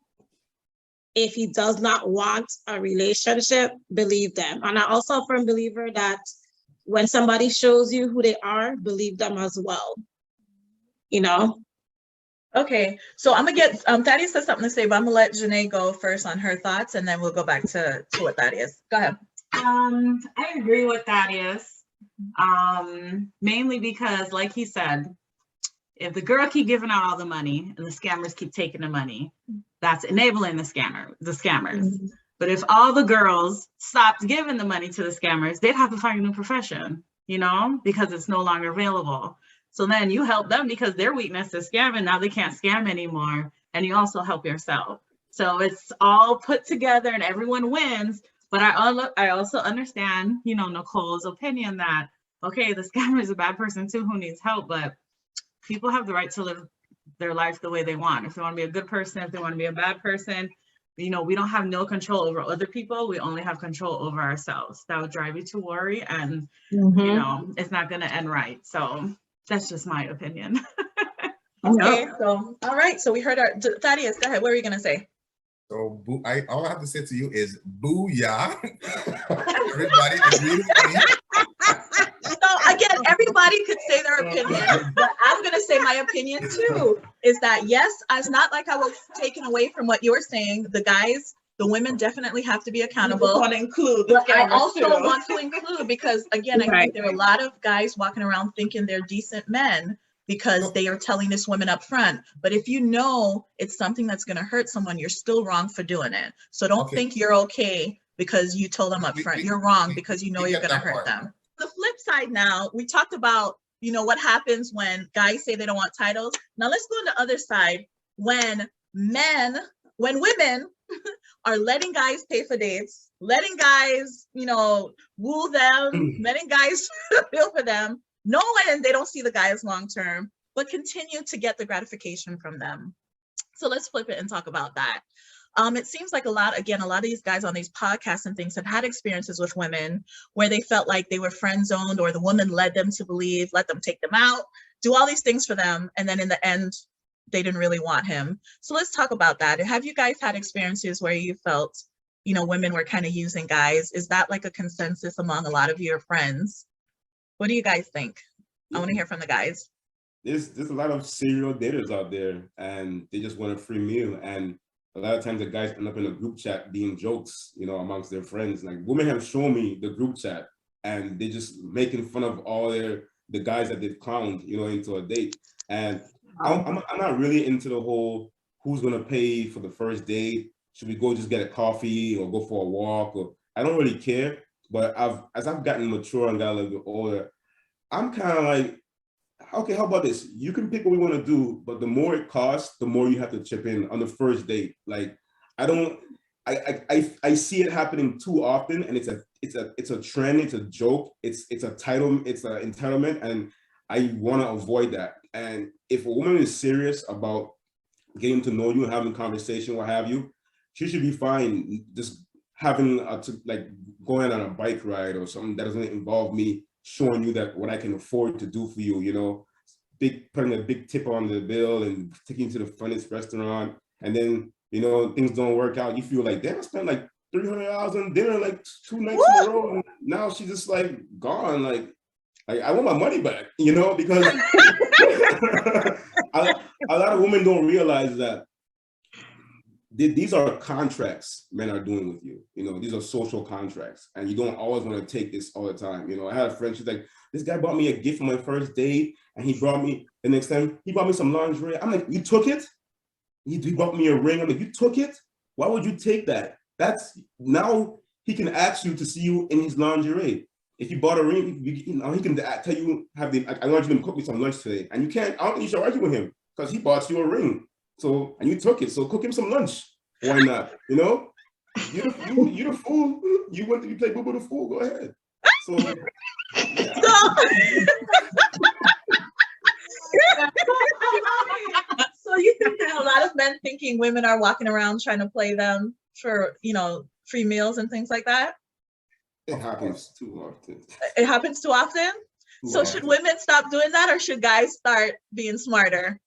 if he does not want a relationship, believe them. And I'm also a firm believer that when somebody shows you who they are, believe them as well. You know? Okay, so I'm gonna get Thaddeus has something to say, but I'm gonna let Janae go first on her thoughts, and then we'll go back to what Thaddeus. Go ahead. I agree with Thaddeus. Mainly because, like he said, if the girl keep giving out all the money and the scammers keep taking the money, that's enabling the scammers. Mm-hmm. But if all the girls stopped giving the money to the scammers, they'd have to find a new profession, you know, because it's no longer available. So then you help them because their weakness is scamming. Now they can't scam anymore. And you also help yourself. So it's all put together and everyone wins. But I also understand, you know, Nicole's opinion that, okay, the scammer is a bad person too who needs help, but people have the right to live their life the way they want. If they want to be a good person, if they want to be a bad person, you know, we don't have no control over other people. We only have control over ourselves. That would drive you to worry, and you know, it's not going to end right. So that's just my opinion. Okay, so all right, so we heard our Thaddeus. Go ahead. What were you going to say? So all I have to say to you is booyah. Everybody agree with me. So again, everybody could say their opinion, but I'm going to say my opinion too, is that yes, it's not like I was taken away from what you were saying. The guys, the women definitely have to be accountable. I want to include, but I also want to include, because again, I think there are a lot of guys walking around thinking they're decent men because they are telling this woman up front. But if you know it's something that's going to hurt someone, you're still wrong for doing it. So don't think you're okay because you told them up front. You're wrong because you know you're going to hurt them. The flip side now, we talked about, you know, what happens when guys say they don't want titles. Now let's go on the other side. When women are letting guys pay for dates, letting guys, you know, woo them, letting guys feel for them, knowing they don't see the guys long term, but continue to get the gratification from them. So let's flip it and talk about that. It seems like a lot of these guys on these podcasts and things have had experiences with women where they felt like they were friend zoned, or the woman led them to believe, let them take them out, do all these things for them, and then in the end, they didn't really want him. So let's talk about that. Have you guys had experiences where you felt, you know, women were kind of using guys? Is that like a consensus among a lot of your friends? What do you guys think? I want to hear from the guys. There's a lot of serial daters out there, and they just want a free meal. And a lot of times the guys end up in a group chat being jokes, you know, amongst their friends. Like, women have shown me the group chat, and they're just making fun of all the guys that they've clowned, you know, into a date. And I'm not really into the whole who's gonna pay for the first date. Should we go just get a coffee or go for a walk? Or I don't really care. But as I've gotten mature and got a little bit older, I'm kind of like, okay, how about this? You can pick what we want to do, but the more it costs, the more you have to chip in on the first date. Like, I see it happening too often, and it's a trend, it's a joke, it's an entitlement, and I want to avoid that. And if a woman is serious about getting to know you, having a conversation, what have you, she should be fine just having like going on a bike ride or something that doesn't involve me showing you that what I can afford to do for you, you know, putting a big tip on the bill and taking you to the funnest restaurant, and then, you know, things don't work out. You feel like, damn, I spent like $300 on dinner like 2 nights in a row, and now she's just like gone. Like I want my money back, you know, because a lot of women don't realize that these are contracts men are doing with you. You know, these are social contracts, and you don't always want to take this all the time. You know, I had a friend, she's like, this guy bought me a gift for my first date, and he brought me, the next time, he bought me some lingerie. I'm like, you took it? He bought me a ring. I'm like, you took it? Why would you take that? That's, now he can ask you to see you in his lingerie. if you bought a ring, you know, he can tell you, I want you to cook me some lunch today. And you can't, I don't think you should argue with him because he bought you a ring. So, and you took it. So cook him some lunch. Why not? You know? You the fool. You went to play Boo Boo the Fool. Go ahead. So, yeah. So you think that a lot of men thinking women are walking around trying to play them for, you know, free meals and things like that? It happens too often. It happens too often? So should women stop doing that, or should guys start being smarter?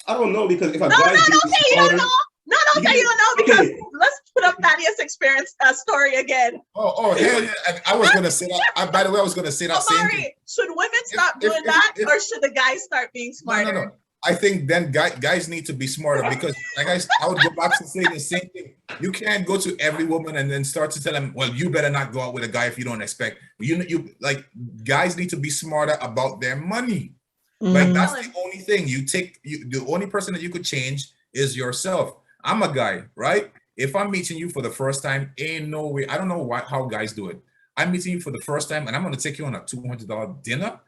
I don't know, because if a No, guy's don't being say you don't smarter, know. No, don't say you don't know, because let's put up Thaddeus' experience story again. Oh, hell yeah. I was going to say that. By the way, I was going to say that same thing. Should women stop doing that, or should the guys start being smarter? No. I think then guys need to be smarter, because like I would go back to saying the same thing. You can't go to every woman and then start to tell them, well, you better not go out with a guy if you don't expect. You like, guys need to be smarter about their money. Like, that's the only thing. The only person that you could change is yourself. I'm a guy, right? If I'm meeting you for the first time, ain't no way. I don't know how guys do it. I'm meeting you for the first time and I'm going to take you on a $200 dinner.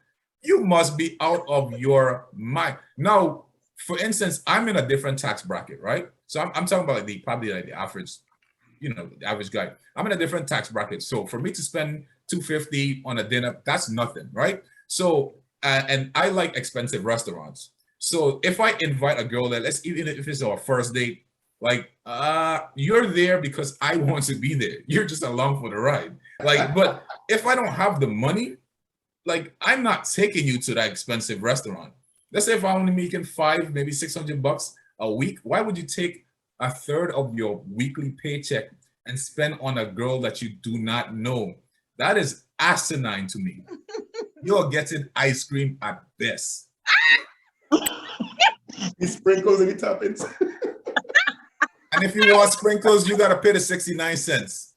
You must be out of your mind. Now, for instance, I'm in a different tax bracket, right? So I'm talking about probably the average, the average guy. I'm in a different tax bracket. So for me to spend $250 on a dinner, that's nothing, right? So, and I like expensive restaurants. So if I invite a girl that, even if it's our first date, like, you're there because I want to be there. You're just along for the ride. Like, but if I don't have the money, like, I'm not taking you to that expensive restaurant. Let's say if I'm only making $500, maybe $600 a week, why would you take a third of your weekly paycheck and spend on a girl that you do not know? That is asinine to me. You're getting ice cream at best. He sprinkles and he toppings. And if you want sprinkles, you gotta pay the 69 cents.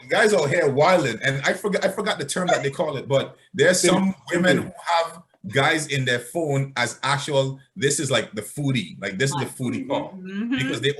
Guys out here wilding, and I forgot the term that they call it, but there's some women who have guys in their phone as actual. This is like the foodie, like this is the foodie call, because they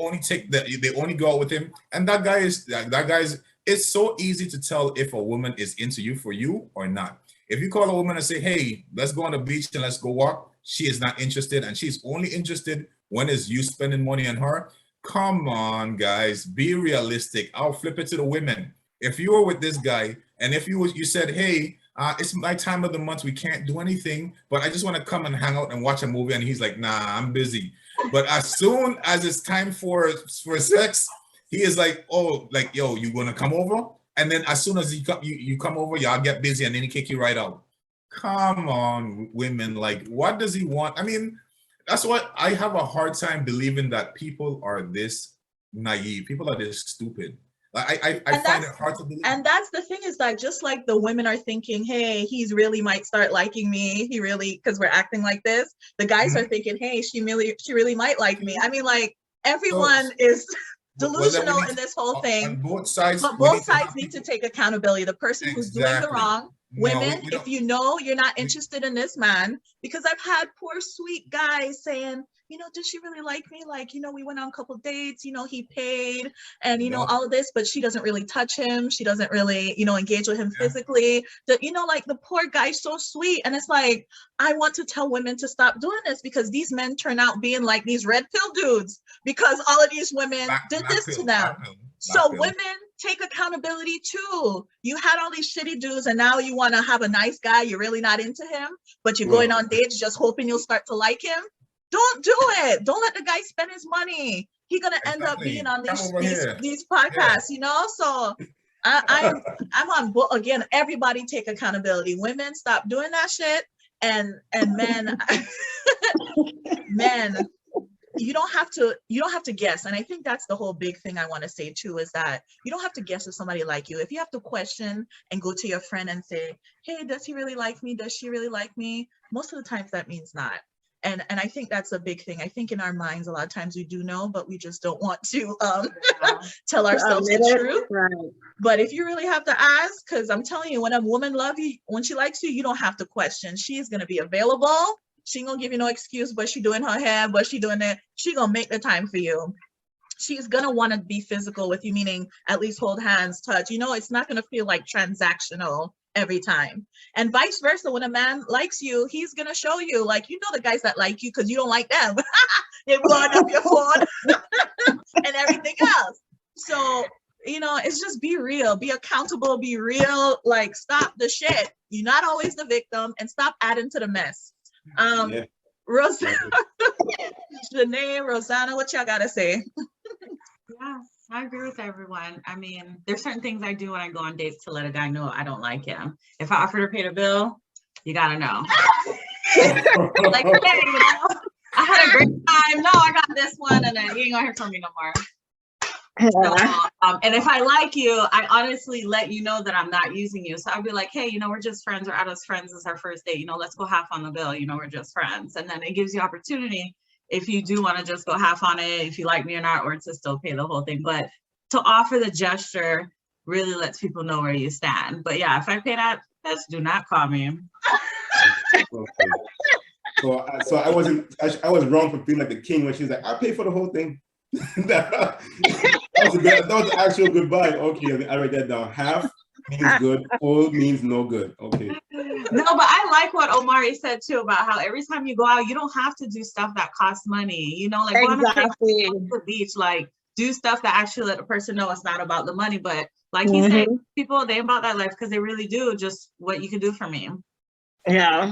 only go out with him, and that guy is. It's so easy to tell if a woman is into you for you or not. If you call a woman and say, "Hey, let's go on the beach and let's go walk," she is not interested, and she's only interested when is you spending money on her. Come on, guys, be realistic. I'll flip it to the women. If you were with this guy and if you said, hey, it's my time of the month, we can't do anything, but I just want to come and hang out and watch a movie, and he's like, nah, I'm busy. But as soon as it's time for sex, he is like, oh, like, yo, you want to come over? And then as soon as you come over, y'all get busy, and then he kick you right out. Come on, women, like, what does he want? I mean, that's what I have a hard time believing, that people are this naive. People are this stupid. Like, I find it hard to believe. And that's the thing, is that just like the women are thinking, hey, he's really might start liking me. He really, because we're acting like this. The guys are thinking, hey, she really might like me. I mean, like, everyone is delusional in this whole thing. On both sides, but both sides need to take accountability. The person who's doing the wrong. Women, if you know you're not interested in this man, because I've had poor sweet guys saying, does she really like me? Like, we went on a couple dates, he paid, and all of this, but she doesn't really touch him. She doesn't really, engage with him physically. Like, the poor guy's so sweet. And it's like, I want to tell women to stop doing this, because these men turn out being like these red pill dudes, because all of these women did this to them. So women, take accountability too. You had all these shitty dudes, and now you want to have a nice guy. You're really not into him, but you're going on dates just hoping you'll start to like him. Don't do it. Don't let the guy spend his money. He's gonna end up being on these podcasts, So I'm on board again. Everybody take accountability. Women, stop doing that shit, and men, men. You don't have to guess. And I think that's the whole big thing I want to say too, is that you don't have to guess if somebody like you. If you have to question and go to your friend and say, hey, does he really like me? Does she really like me? Most of the times that means not. And I think that's a big thing. I think in our minds, a lot of times we do know, but we just don't want to tell ourselves the truth. Right. But if you really have to ask, because I'm telling you, when a woman loves you, when she likes you, you don't have to question. She's going to be available. She ain't gonna give you no excuse, but she doing her hair, but she doing it. She gonna make the time for you. she's gonna want to be physical with you, meaning at least hold hands, touch. You know, it's not gonna feel like transactional every time. And vice versa, when a man likes you, he's gonna show you, like, you know, the guys that like you because you don't like them. They blowing up your phone and everything else. So, you know, it's just be real, be accountable, be real, like stop the shit. You're not always the victim, and stop adding to the mess. Yeah. Rosanna, Janae, Rosanna, what y'all gotta say? Yeah, I agree with everyone. I mean, there's certain things I do when I go on dates to let a guy know I don't like him. If I offer to pay the bill, you gotta know. Like, hey, you know, I had a great time. No, I got this one, and then you ain't gonna hear from me no more. So, and if I like you, I honestly let you know that I'm not using you. So I'd be like, hey, you know, we're just friends. We're out as friends. It's our first date. You know, let's go half on the bill. You know, we're just friends. And then it gives you opportunity if you do want to just go half on it, if you like me or not, or to still pay the whole thing. But to offer the gesture really lets people know where you stand. But yeah, if I pay that, just do not call me. Okay. So I was wrong for feeling like the king when she's like, I pay for the whole thing. that was an actual good vibe. Okay, I write that down. Half means good, full means no good. Okay. No, but I like what Omari said too about how every time you go out, you don't have to do stuff that costs money. You know, like Exactly. go to the beach, like do stuff that actually let the person know it's not about the money. But like he said, people, they about that life because they really do just what you can do for me. Yeah.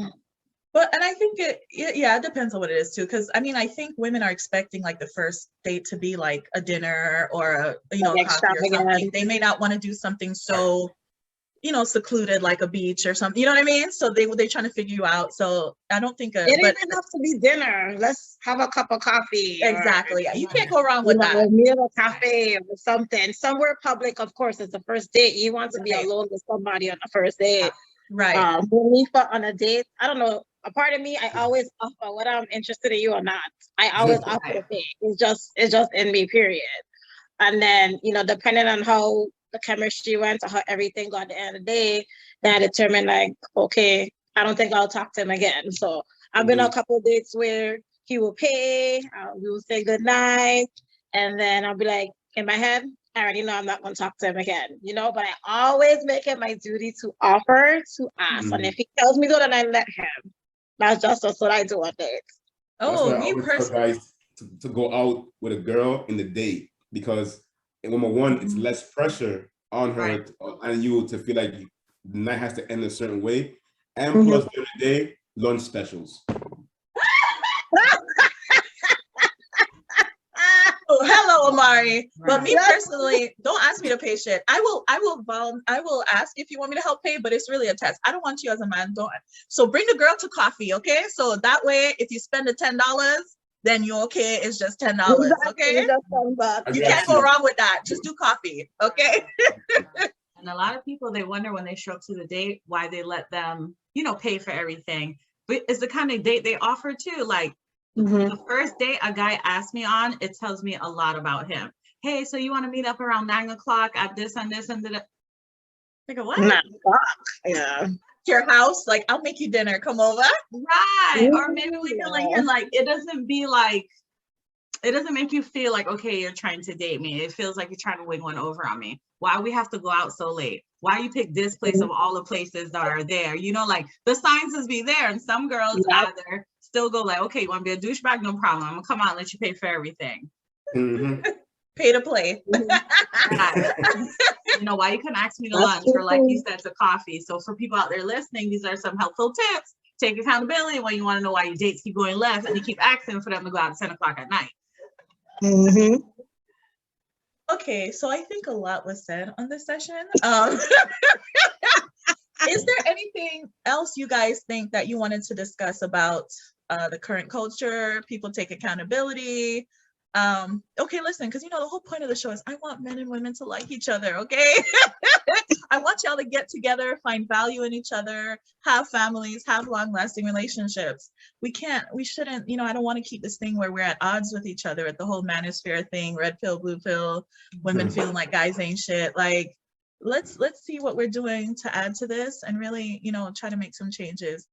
But, and I think it depends on what it is too. Cause I mean, I think women are expecting like the first date to be like a dinner or a, you know, coffee or something. They may not want to do something so, you know, secluded, like a beach or something, you know what I mean? So they're trying to figure you out. So I don't think it doesn't have to be dinner. Let's have a cup of coffee. Exactly. Or, you can't go wrong with that. A meal or cafe or something. Somewhere public, of course, it's the first date. You want to be alone with somebody on the first date. Right. When we fought on a date, I don't know. A part of me, I always offer whether I'm interested in you or not. I always offer to pay. It's just in me, period. And then, you know, depending on how the chemistry went or how everything got at the end of the day, then I determined like, okay, I don't think I'll talk to him again. So I've been on a couple of dates where he will pay, we will say good night, and then I'll be like, in my head, I already know I'm not going to talk to him again, you know, but I always make it my duty to offer, to ask. And if he tells me no, then I let him. That's just what I do on dates. Oh, me personally. Guys to go out with a girl in the date, because number one, it's less pressure on her and you to feel like the night has to end a certain way. And plus, during the day, lunch specials. Oh, hello, Omari. But me personally, don't ask me to pay shit. I will ask if you want me to help pay, but it's really a test. I don't want you as a man. Don't. So bring the girl to coffee, okay? So that way, if you spend the $10, then you're okay. It's just $10, okay? You can't go wrong with that. Just do coffee, okay? And a lot of people, they wonder when they show up to the date why they let them, you know, pay for everything. But it's the kind of date they offer too. Like, the first date a guy asked me on, it tells me a lot about him. Hey, so you want to meet up around 9 o'clock at this and this and that? Like, what? 9 o'clock. Yeah. Your house, like, I'll make you dinner. Come over. Right. Or maybe we can like it doesn't make you feel like, okay, you're trying to date me. It feels like you're trying to wing one over on me. Why we have to go out so late? Why you pick this place of all the places that are there? You know, like the signs is be there, and some girls either still go like, okay, you want to be a douchebag? No problem. I'm gonna come out and let you pay for everything. Pay to play. You know, why you couldn't ask me to lunch or like you said, to coffee. So for people out there listening, these are some helpful tips. Take accountability when you want to know why your dates keep going left and you keep asking for them to go out at 10 o'clock at night. Okay, so I think a lot was said on this session. Is there anything else you guys think that you wanted to discuss about the current culture, people take accountability? Okay, listen, because you know the whole point of the show is I want men and women to like each other, okay? I want y'all to get together, find value in each other, have families, have long-lasting relationships. We shouldn't, you know, I don't want to keep this thing where we're at odds with each other, at the whole manosphere thing, red pill, blue pill, women feeling like guys ain't shit. Like, let's see what we're doing to add to this and really, you know, try to make some changes.